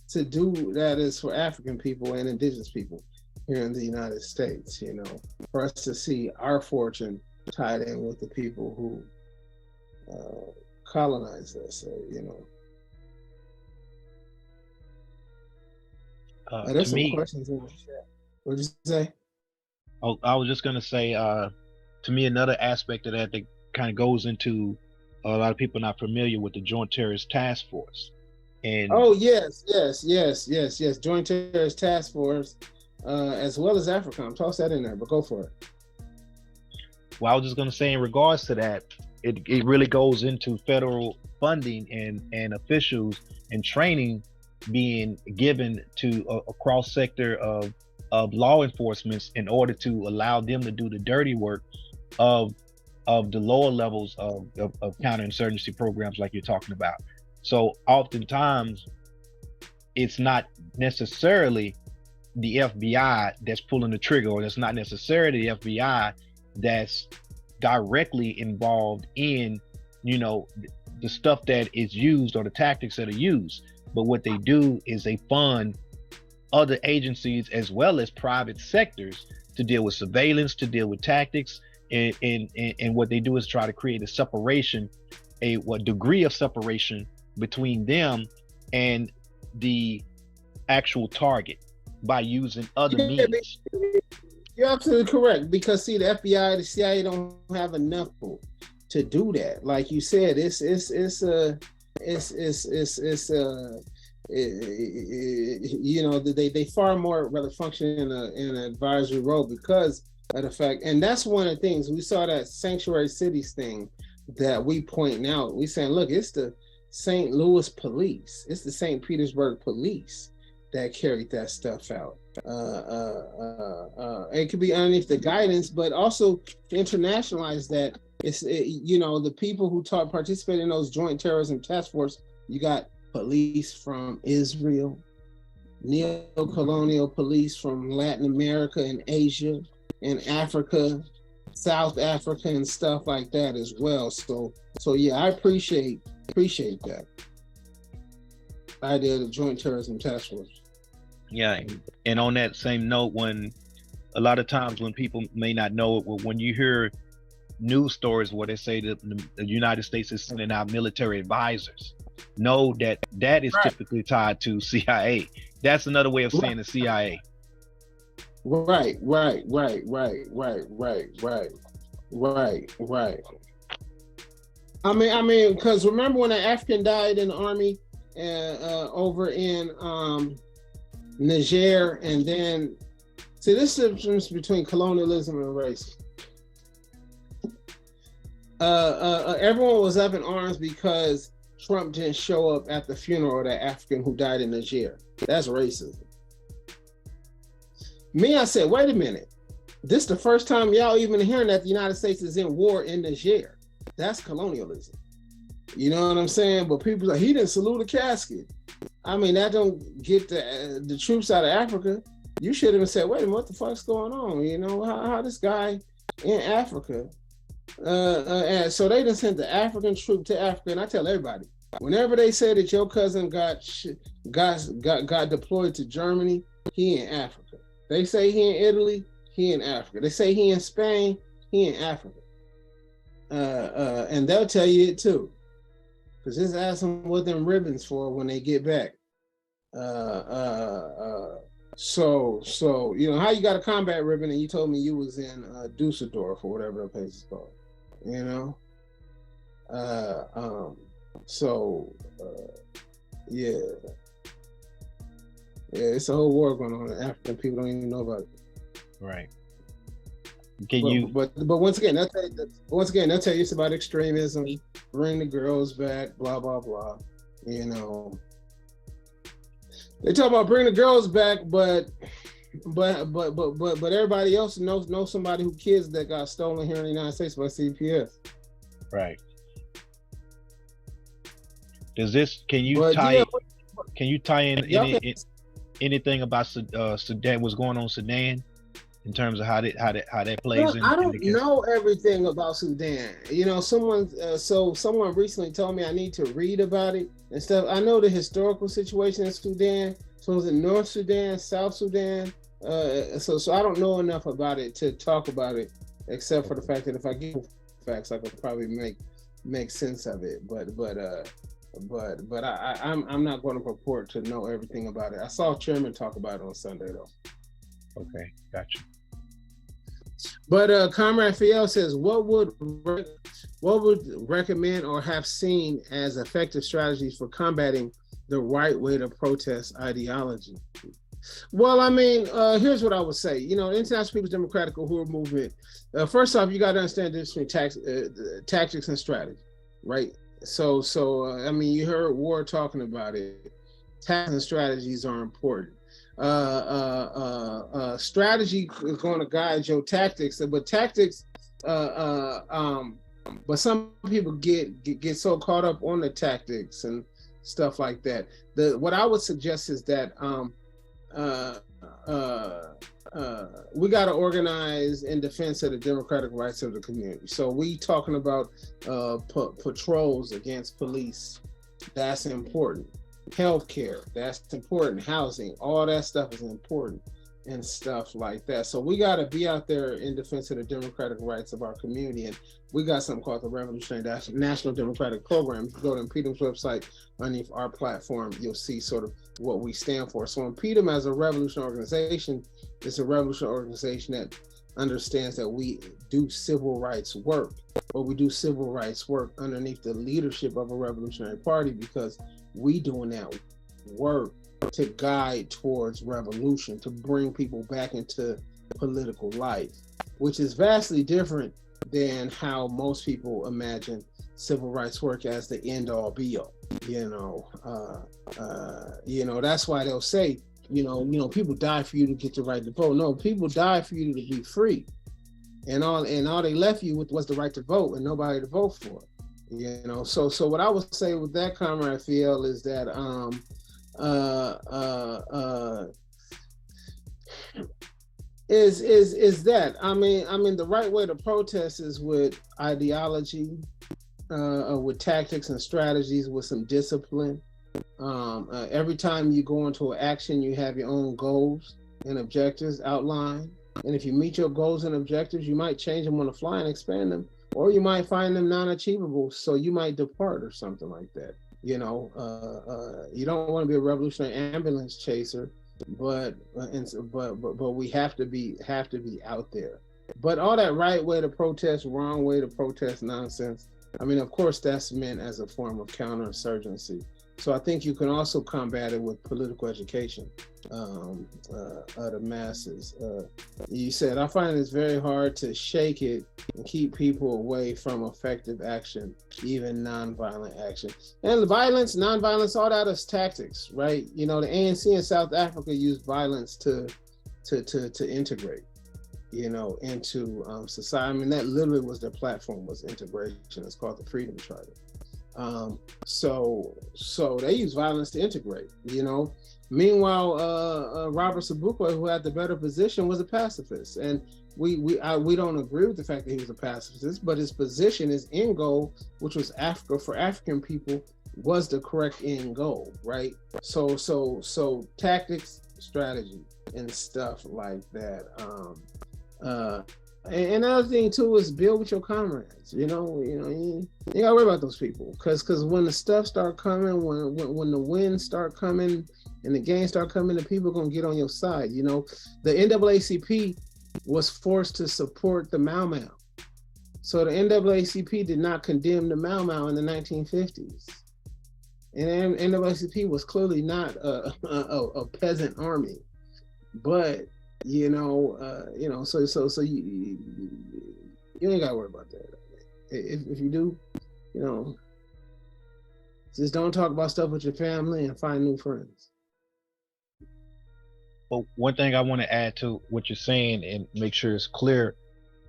to do that is for African people and indigenous people here in the United States, you know, for us to see our fortune tied in with the people who colonized us, you know. There's some questions in the chat. What did you say? Oh, I was just gonna say, to me, another aspect of that kind of goes into a lot of people not familiar with the Joint Terrorist Task Force. And oh yes, Joint Terrorist Task Force, as well as AFRICOM. Toss that in there, but go for it. Well, I was just gonna say, in regards to that, it really goes into federal funding and officials and training being given to a cross sector of law enforcement in order to allow them to do the dirty work of the lower levels of counterinsurgency programs like you're talking about. So oftentimes it's not necessarily the FBI that's pulling the trigger, or it's not necessarily the FBI that's directly involved in, you know, the stuff that is used or the tactics that are used. But what they do is they fund other agencies as well as private sectors to deal with surveillance, to deal with tactics, and what they do is try to create a separation, a degree of separation between them and the actual target by using other means. You're absolutely correct, because see, the FBI, the CIA don't have enough to do that. Like you said, you know, they far more rather function in an advisory role because of the fact, and that's one of the things we saw, that sanctuary cities thing that we point out. We saying, look, it's the St. Louis police, it's the St. Petersburg police that carried that stuff out. It could be underneath the guidance, but also to internationalize that. You know, the people who participate in those joint terrorism task force, you got police from Israel, neo-colonial police from Latin America and Asia and Africa, South Africa and stuff like that as well. So yeah, I appreciate that idea of the joint terrorism task force. Yeah, and on that same note, when a lot of times when people may not know it, when you hear news stories where they say that the United States is sending out military advisors, know that that is typically tied to CIA. That's another way of saying the CIA. Right. I mean, because remember when an African died in the army over in Niger, and then see, this is the difference between colonialism and race. Everyone was up in arms because Trump didn't show up at the funeral of that African who died in Niger. That's racism. Me, I said, wait a minute. This is the first time y'all even hearing that the United States is in war in Niger. That's colonialism. You know what I'm saying? But people are like, he didn't salute a casket. I mean, that don't get the troops out of Africa. You should have said, wait a minute, what the fuck's going on? You know, how this guy in Africa? And so they just sent the African troop to Africa. And I tell everybody, whenever they say that your cousin got deployed to Germany, he in Africa. They say he in Italy, he in Africa. They say he in Spain, he in Africa. And they'll tell you it too. Because just ask them what them ribbons for when they get back. So you know, how you got a combat ribbon and you told me you was in Dusseldorf or whatever the place is called, you know? Yeah, it's a whole war going on. African people don't even know about it. Right. But once again, they'll tell you it's about extremism, bring the girls back, blah blah blah. You know, they talk about bring the girls back, but everybody else knows somebody who kids that got stolen here in the United States by CPS. Right. Does this? Can you tie in anything about Sudan? What's going on in Sudan? In terms of how that plays in. I don't know everything about Sudan. You know, someone recently told me I need to read about it and stuff. I know the historical situation in Sudan. So is it North Sudan, South Sudan? So I don't know enough about it to talk about it, except for the fact that if I give facts, I could probably make sense of it. But I'm not going to purport to know everything about it. I saw Chairman talk about it on Sunday though. Okay, gotcha. But Comrade Fiel says, what would recommend or have seen as effective strategies for combating the right way to protest ideology? Well, I mean, here's what I would say. You know, the International People's Democratic Uhuru Movement. First off, you got to understand the difference between tactics and strategy, right? So I mean, you heard Ward talking about it. Tactics and strategies are important. Strategy is going to guide your tactics, but tactics, but some people get so caught up on the tactics and stuff like that. What I would suggest is that we got to organize in defense of the democratic rights of the community. So we talking about patrols against police. That's important. Healthcare, that's important. Housing, all that stuff is important and stuff like that. So we got to be out there in defense of the democratic rights of our community. And we got something called the Revolutionary National Democratic Program. If you go to InPDUM's website, underneath our platform, you'll see sort of what we stand for. So InPDUM as a revolutionary organization, it's a revolutionary organization that understands that we do civil rights work, but we do civil rights work underneath the leadership of a revolutionary party, because we doing that work to guide towards revolution, to bring people back into political life, which is vastly different than how most people imagine civil rights work as the end all be all. That's why they'll say, people die for you to get the right to vote. No, people die for you to be free. And all they left you with was the right to vote and nobody to vote for. So what I would say with that, Comrade Fiel, is that is that I mean the right way to protest is with ideology, with tactics and strategies, with some discipline. Every time you go into an action, you have your own goals and objectives outlined. And if you meet your goals and objectives, you might change them on the fly and expand them, or you might find them non-achievable, so you might depart or something like that. You don't want to be a revolutionary ambulance chaser, but we have to be out there. But all that right way to protest, wrong way to protest nonsense, I mean, of course, that's meant as a form of counterinsurgency. So I think you can also combat it with political education of the masses. You said, I find it's very hard to shake it and keep people away from effective action, even nonviolent action. And the violence, nonviolence, all that is tactics, right? The ANC in South Africa used violence to integrate, into society. I mean, that literally was their platform, was integration. It's called the Freedom Charter. So they use violence to integrate, Meanwhile, Robert Sobukwe, who had the better position, was a pacifist. And we don't agree with the fact that he was a pacifist, but his position, his end goal, which was Africa for African people, was the correct end goal, right? So tactics, strategy, and stuff like that. And another thing too is build with your comrades. You gotta worry about those people, because when the stuff start coming, when the winds start coming and the gains start coming, the people are gonna get on your side. The NAACP was forced to support the Mau Mau, so the NAACP did not condemn the Mau Mau in the 1950s, and NAACP was clearly not a peasant army, but so you ain't gotta worry about that. If you do, just don't talk about stuff with your family and find new friends. Well, one thing I want to add to what you're saying and make sure it's clear,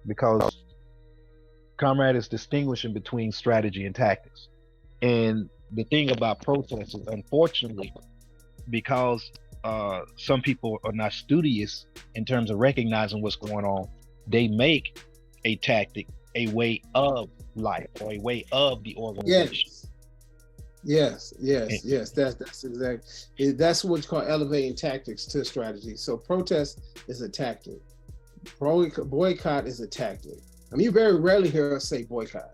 because Comrade is distinguishing between strategy and tactics. And the thing about protests is, unfortunately, because some people are not studious in terms of recognizing what's going on, they make a tactic a way of life or a way of the organization. Yes. That's exactly. That's what you call elevating tactics to strategy. So protest is a tactic. Boycott is a tactic. I mean, you very rarely hear us say boycott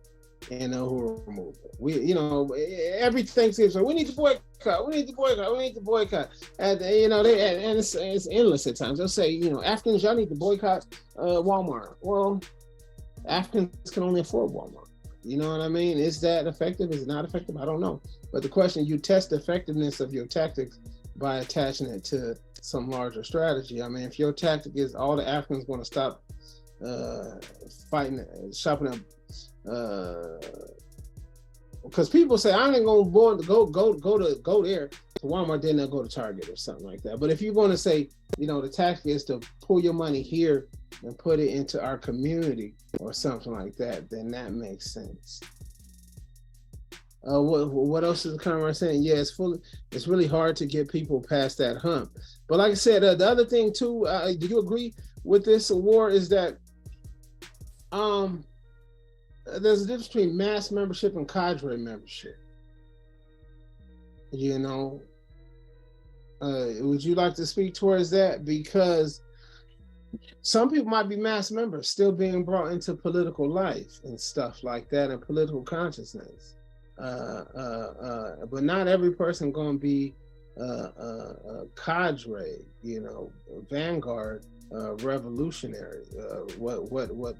and who remove it. Everything seems like we need to boycott. We need to boycott. And it's endless at times. They'll say, Africans, y'all need to boycott Walmart. Well, Africans can only afford Walmart. You know what I mean? Is that effective? Is it not effective? I don't know. But the question, you test the effectiveness of your tactics by attaching it to some larger strategy. I mean, if your tactic is all the Africans going to stop shopping up, because people say, I ain't going to go there to Walmart, then they'll go to Target or something like that. But if you're going to say, the tactic is to pull your money here and put it into our community or something like that, then that makes sense. What else is the Comrade saying? Yeah, it's really hard to get people past that hump. But like I said, the other thing too, do you agree with this award is that there's a difference between mass membership and cadre membership. You know, would you like to speak towards that? Because some people might be mass members still being brought into political life and stuff like that and political consciousness. But not every person going to be a cadre, you know, vanguard, revolutionary. What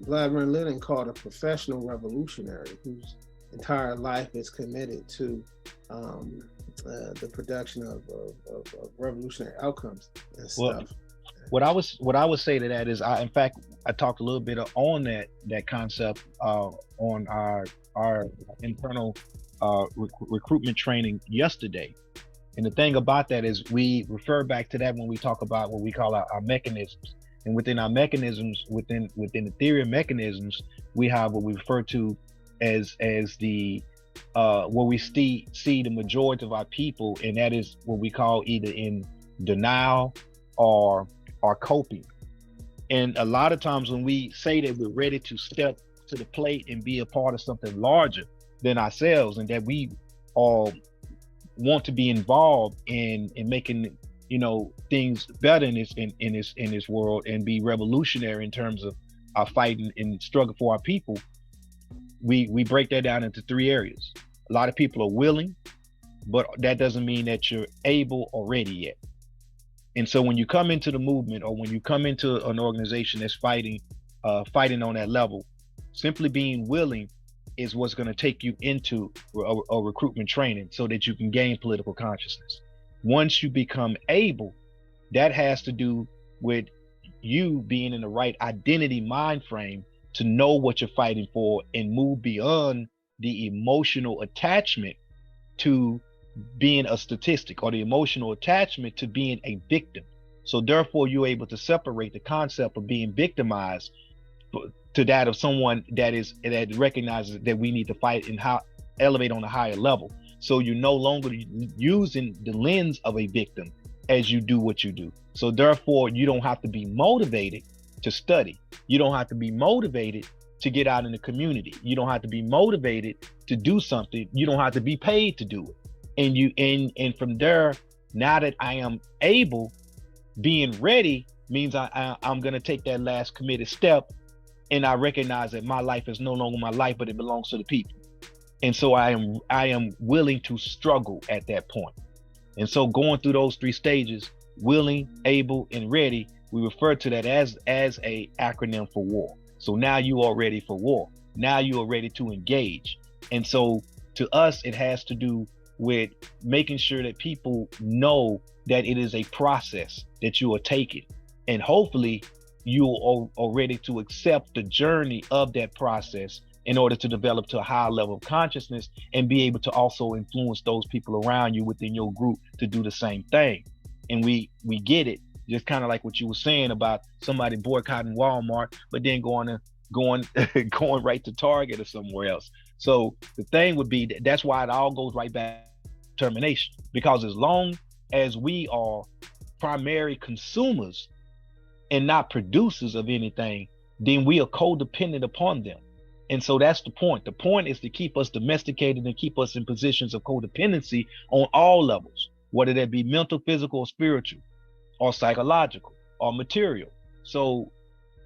Vladimir Lenin called a professional revolutionary, whose entire life is committed to the production of revolutionary outcomes and stuff. What I would say to that is, in fact, I talked a little bit on that concept on our internal recruitment training yesterday. And the thing about that is we refer back to that when we talk about what we call our mechanisms. And within our mechanisms, within the theory of mechanisms, we have what we refer to as the where we see the majority of our people, and that is what we call either in denial or coping. And a lot of times when we say that we're ready to step to the plate and be a part of something larger than ourselves, and that we all want to be involved in making, you know, things better in this world and be revolutionary in terms of our fight and struggle for our people, we break that down into three areas. A lot of people are willing, but that doesn't mean that you're able or ready yet. And so when you come into the movement, or when you come into an organization that's fighting on that level, simply being willing is what's going to take you into a recruitment training so that you can gain political consciousness. Once you become able, that has to do with you being in the right identity mind frame to know what you're fighting for and move beyond the emotional attachment to being a statistic, or the emotional attachment to being a victim. So therefore you're able to separate the concept of being victimized to that of someone that recognizes that we need to fight and elevate on a higher level. So you're no longer using the lens of a victim as you do what you do. So therefore you don't have to be motivated to study. You don't have to be motivated to get out in the community. You don't have to be motivated to do something. You don't have to be paid to do it. And from there, now that I am able, being ready means I'm going to take that last committed step, and I recognize that my life is no longer my life, but it belongs to the people. And so I am willing to struggle at that point. And so going through those three stages, willing, able, and ready, we refer to that as a acronym for war. So now you are ready for war. Now you are ready to engage. And so to us, it has to do with making sure that people know that it is a process that you are taking. And hopefully you are ready to accept the journey of that process in order to develop to a higher level of consciousness and be able to also influence those people around you within your group to do the same thing. And we get it, just kind of like what you were saying about somebody boycotting Walmart, but then going right to Target or somewhere else. So the thing would be that's why it all goes right back to termination, because as long as we are primary consumers and not producers of anything, then we are codependent upon them. And so that's the point. The point is to keep us domesticated and keep us in positions of codependency on all levels, whether that be mental, physical, or spiritual, or psychological, or material. So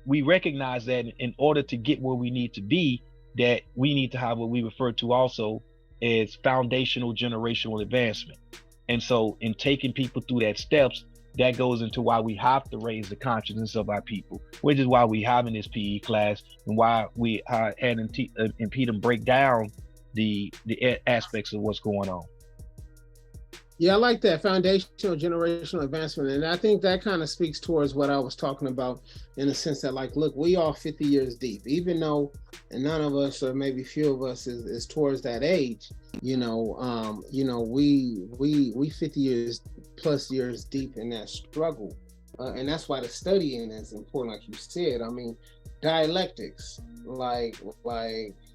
we recognize that in order to get where we need to be, that we need to have what we refer to also as foundational generational advancement. And so in taking people through that steps, that goes into why we have to raise the consciousness of our people, which is why we have in this PE class and why we had N.B.P.P break down the aspects of what's going on. Yeah, I like that foundational generational advancement. And I think that kind of speaks towards what I was talking about in the sense that, like, look, we are 50 years deep, even though, and none of us, or maybe few of us is towards that age, we 50 plus years deep in that struggle. And that's why the studying is important, like you said. I mean, dialectics, like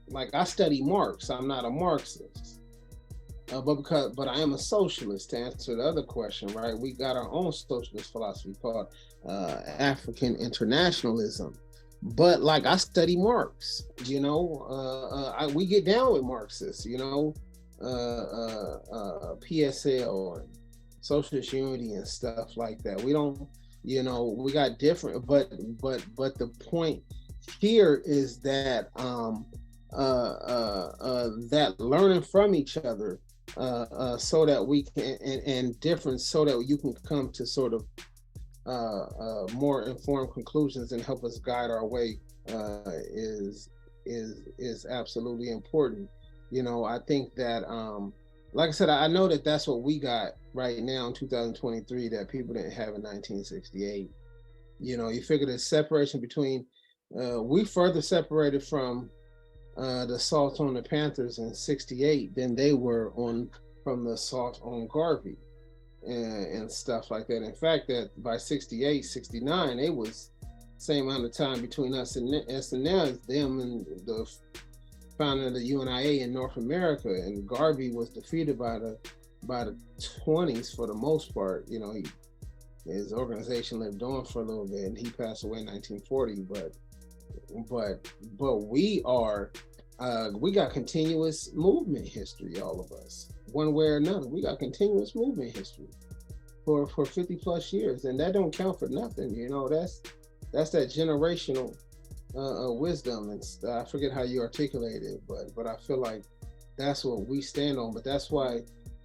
like I study Marx. I'm not a Marxist, but I am a socialist. To answer the other question, right? We got our own socialist philosophy called African internationalism. But like I study Marx, you know, we get down with Marxists, you know, PSL and socialist unity and stuff like that. We don't, you know, we got different, but the point here is that that learning from each other, so that we can and difference, so that you can come to sort of more informed conclusions and help us guide our way, is absolutely important. You know, I think that like I said, I know that that's what we got right now in 2023 that people didn't have in 1968. You know, you figure the separation between we further separated from the assault on the Panthers in 68 than they were from the assault on Garvey and stuff like that. In fact, that by 68, 69, it was same amount of time between us and now as them and the founder of the UNIA in North America. And Garvey was defeated by the 20s for the most part. You know, his organization lived on for a little bit, and he passed away in 1940. But we got continuous movement history, all of us, one way or another. We got continuous movement history for 50 plus years, and that don't count for nothing. You know, that's that generational wisdom, and I forget how you articulate it, but I feel like that's what we stand on. But that's why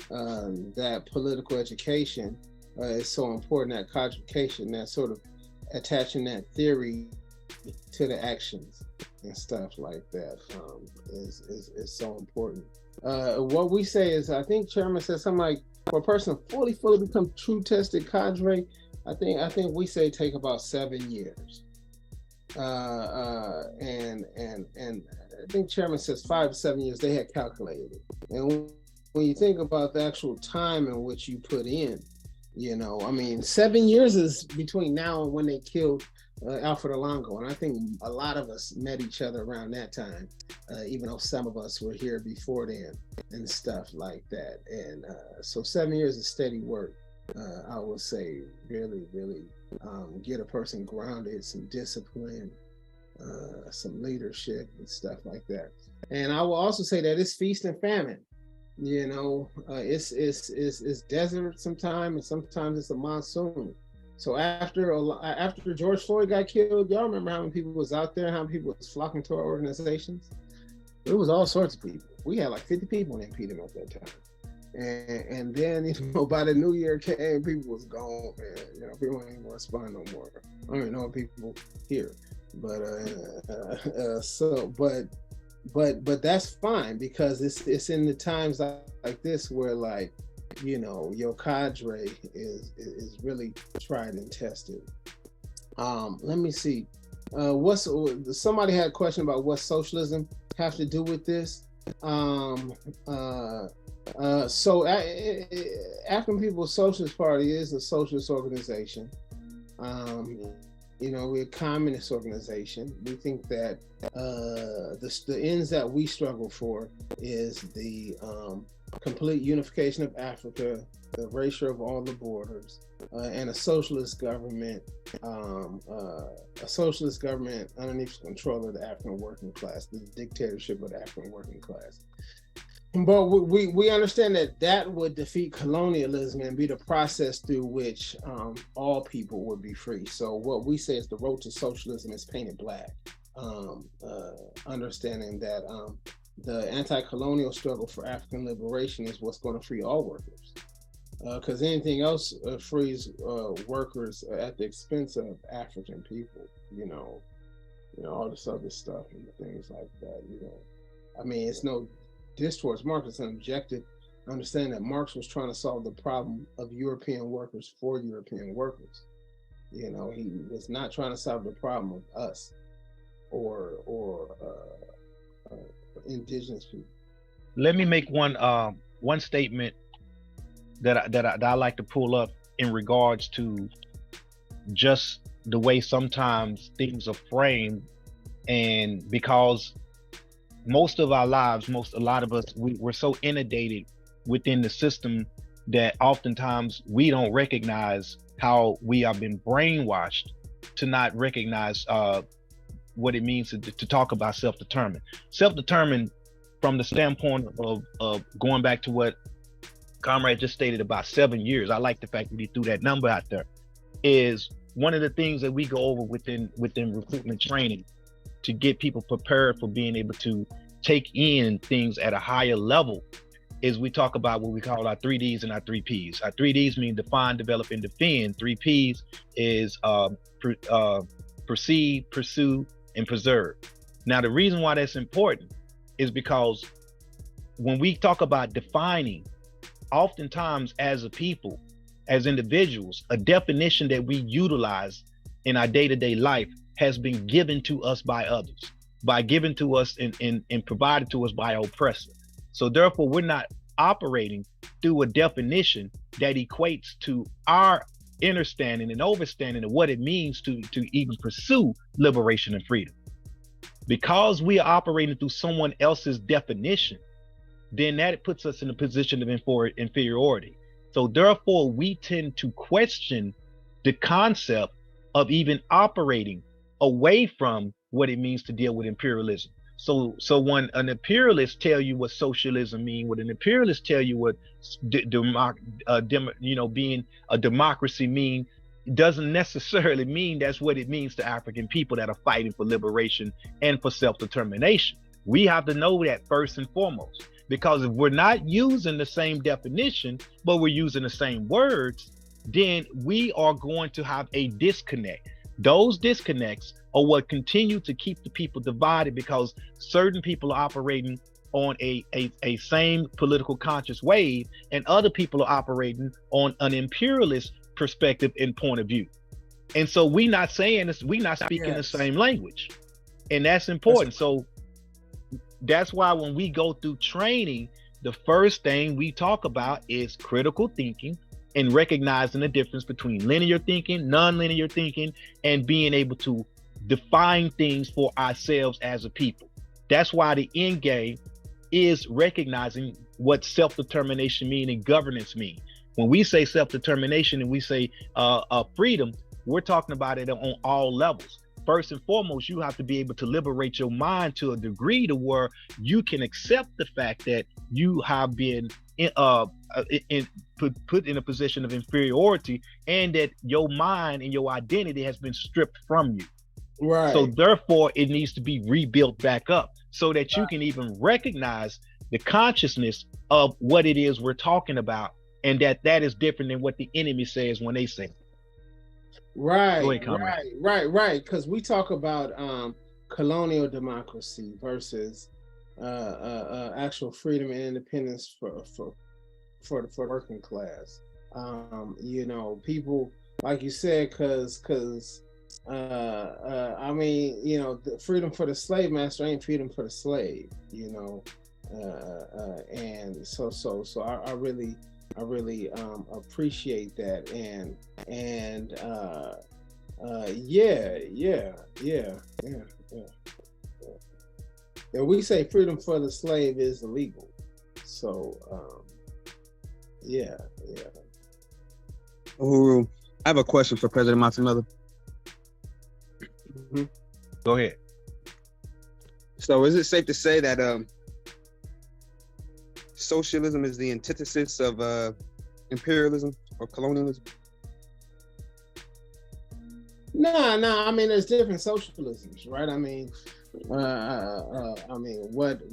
that political education is so important. That codification, that sort of attaching that theory to the actions and stuff like that, is so important. What we say is, I think Chairman said something like, for a person to fully become true tested cadre, I think we say take about 7 years. And I think Chairman says 5 to 7 years they had calculated it. And when you think about the actual time in which you put in, you know, I mean, 7 years is between now and when they killed Alfred Alongo, and I think a lot of us met each other around that time, even though some of us were here before then and stuff like that. And so 7 years of steady work, I would say, really get a person grounded, some discipline, some leadership and stuff like that. And I will also say that it's feast and famine. You know, it's desert sometimes, and sometimes it's a monsoon. So after George Floyd got killed, y'all remember how many people was out there, how many people was flocking to our organizations? It was all sorts of people. We had like 50 people in InPDUM at that time. And then, you know, by the new year came, people was gone, man. You know, people ain't gonna respond no more. I don't even know people here. But but that's fine, because it's in the times like this where, like, you know, your cadre is really tried and tested. Let me see. Somebody had a question about what socialism have to do with this. So African People's Socialist Party is a socialist organization. You know, we're a communist organization. We think that the ends that we struggle for is the complete unification of Africa, the erasure of all the borders, and a socialist government underneath the control of the African working class, the dictatorship of the African working class. But we understand that would defeat colonialism and be the process through which all people would be free. So what we say is the road to socialism is painted black, understanding that the anti-colonial struggle for African liberation is what's going to free all workers, because anything else frees workers at the expense of African people. You know, all this other stuff and things like that. You know, I mean, it's no diss towards Marx. It's an objective understanding that Marx was trying to solve the problem of European workers for European workers. You know, he was not trying to solve the problem of us or indigenous people. Let me make one statement that I like to pull up in regards to just the way sometimes things are framed, and because most of our lives, a lot of us, we're so inundated within the system that oftentimes we don't recognize how we have been brainwashed to not recognize what it means to talk about self-determined. Self-determined from the standpoint of going back to what Comrade just stated about 7 years. I like the fact that he threw that number out there. Is one of the things that we go over within recruitment training to get people prepared for being able to take in things at a higher level is we talk about what we call our 3Ds and our 3Ps. Our 3Ds mean define, develop, and defend. 3Ps is perceive, pursue, and preserve. Now, the reason why that's important is because when we talk about defining, oftentimes as a people, as individuals, a definition that we utilize in our day-to-day life has been given to us by others, given to us and provided to us by our oppressor. So therefore, we're not operating through a definition that equates to our understanding and overstanding of what it means to even pursue liberation and freedom. Because we are operating through someone else's definition, then that puts us in a position of inferiority. So therefore, we tend to question the concept of even operating away from what it means to deal with imperialism. So when an imperialist tell you what socialism means, when an imperialist tell you what being a democracy mean, doesn't necessarily mean that's what it means to African people that are fighting for liberation and for self-determination. We have to know that first and foremost, because if we're not using the same definition, but we're using the same words, then we are going to have a disconnect. Those disconnects are what continue to keep the people divided, because certain people are operating on a same political conscious wave, and other people are operating on an imperialist perspective and point of view. And so we're not saying this, we're not speaking the same language. And that's important. So that's why when we go through training, the first thing we talk about is critical thinking and recognizing the difference between linear thinking, non-linear thinking, and being able to define things for ourselves as a people. That's why the end game is recognizing what self-determination mean and governance mean. When we say self-determination and we say freedom, we're talking about it on all levels. First and foremost, you have to be able to liberate your mind to a degree to where you can accept the fact that you have been put in a position of inferiority, and that your mind and your identity has been stripped from you. Right. So therefore, it needs to be rebuilt back up so that you can even recognize the consciousness of what it is we're talking about, and that is different than what the enemy says when they say it. Right. Because we talk about colonial democracy versus actual freedom and independence for the working class. People, like you said, because the freedom for the slave master ain't freedom for the slave, and so I really appreciate that, and we say freedom for the slave is illegal, so Uhuru, I have a question for President Matsemela. Mm-hmm. Go ahead. So is it safe to say that socialism is the antithesis of imperialism or colonialism? No. I mean, there's different socialisms, right?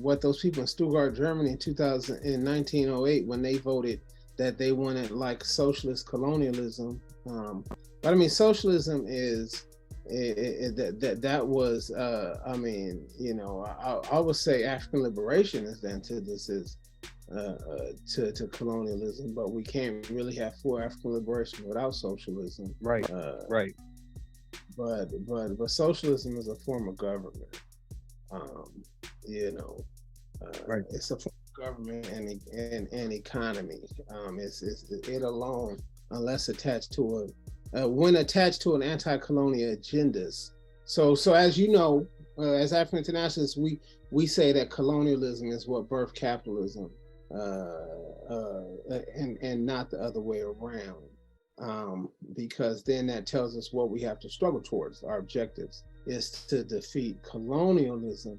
What those people in Stuttgart, Germany, in 1908, when they voted that they wanted like socialist colonialism. But socialism is that was I would say African liberation is the antithesis to colonialism, but we can't really have full African liberation without socialism. Right. Right. But socialism is a form of government. Right. It's a form of government and economy. It alone, unless attached to when attached to an anti-colonial agendas. So as you know, as African internationalists, we say that colonialism is what birthed capitalism, and not the other way around, because then that tells us what we have to struggle towards. Our objectives is to defeat colonialism,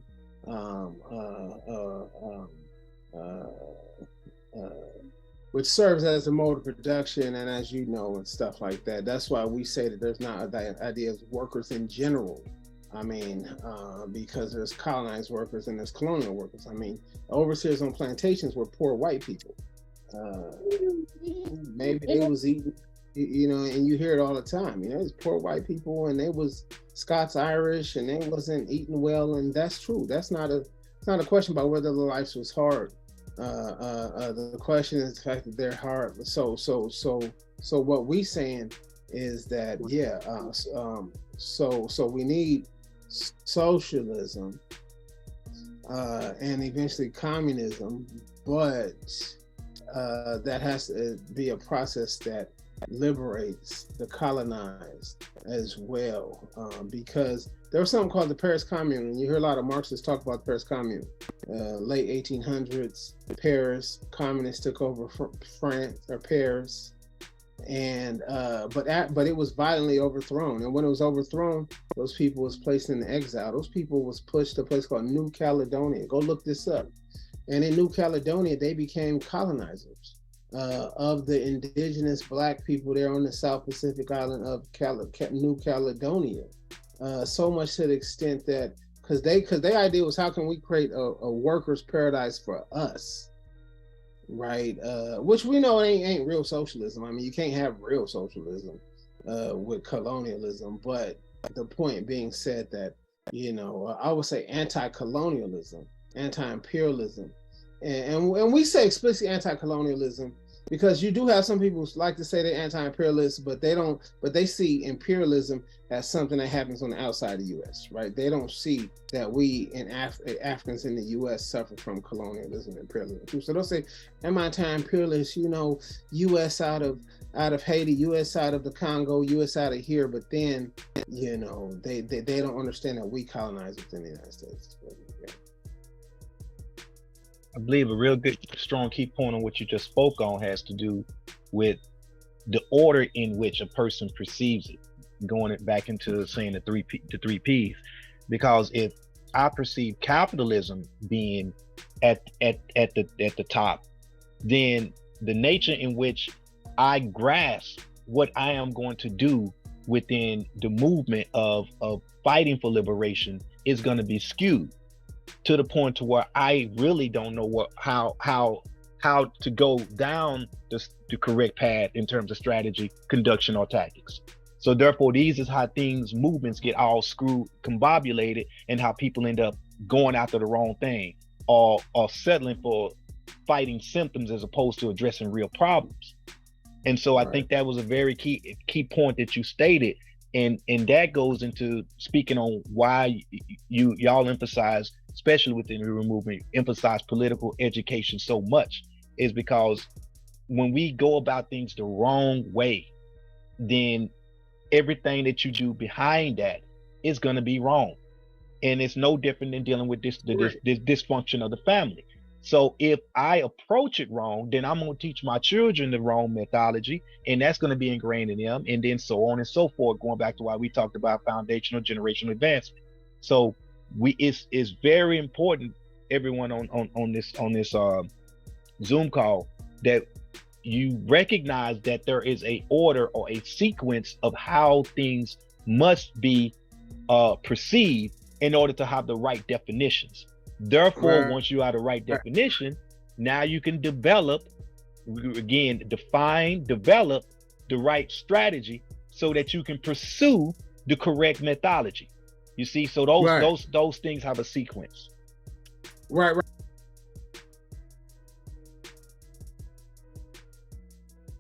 which serves as a mode of production, and as you know, and stuff like that. That's why we say that there's not an idea of workers in general. I mean, because there's colonized workers and there's colonial workers. I mean, overseers on plantations were poor white people. Maybe they was eating, you know, and you hear it all the time. You know, it's poor white people, and they was Scots Irish, and they wasn't eating well, and that's true. That's not a question about whether the life was hard. The question is the fact that they're hard. So what we saying is that so we need socialism and eventually communism, but that has to be a process that liberates the colonized as well, because there was something called the Paris Commune, and you hear a lot of Marxists talk about the Paris Commune. Late 1800s, Paris, communists took over France or Paris, and but it was violently overthrown. And when it was overthrown, those people was placed in exile. Those people was pushed to a place called New Caledonia. Go look this up. And in New Caledonia, they became colonizers of the indigenous Black people there on the South Pacific island of New Caledonia. So much to the extent that because their idea was, how can we create a workers' paradise for us, right? Which we know ain't real socialism. I mean, you can't have real socialism with colonialism. But the point being said that, you know, I would say anti-colonialism, anti-imperialism, and we say explicitly anti-colonialism because you do have some people who like to say they're anti-imperialists, but they see imperialism as something that happens on the outside of the U.S., right? They don't see that we Africans in the U.S. suffer from colonialism and imperialism too. So they'll say, am I anti-imperialist? You know, U.S. out of Haiti, U.S. out of the Congo, U.S. out of here, but then, you know, they don't understand that we colonized within the United States. I believe a real good, strong key point on what you just spoke on has to do with the order in which a person perceives it, going it back into saying the three P's. Because if I perceive capitalism being at the top, then the nature in which I grasp what I am going to do within the movement of fighting for liberation is going to be skewed to the point to where I really don't know how to go down the correct path in terms of strategy, conduction, or tactics. So therefore, these is how movements get all combobulated, and how people end up going after the wrong thing or settling for fighting symptoms as opposed to addressing real problems. And so I think that was a very key point that you stated, and that goes into speaking on why y'all emphasize, especially within the movement, emphasize political education so much, is because when we go about things the wrong way, then everything that you do behind that is going to be wrong. And it's no different than dealing with this dysfunction of the family. So if I approach it wrong, then I'm going to teach my children the wrong methodology, and that's going to be ingrained in them, and then so on and so forth, going back to why we talked about foundational generational advancement. So it's very important, everyone on this Zoom call, that you recognize that there is a order or a sequence of how things must be perceived in order to have the right definitions. Therefore, once you have the right definition, now you can develop the right strategy so that you can pursue the correct methodology. You see, so those things have a sequence. Right.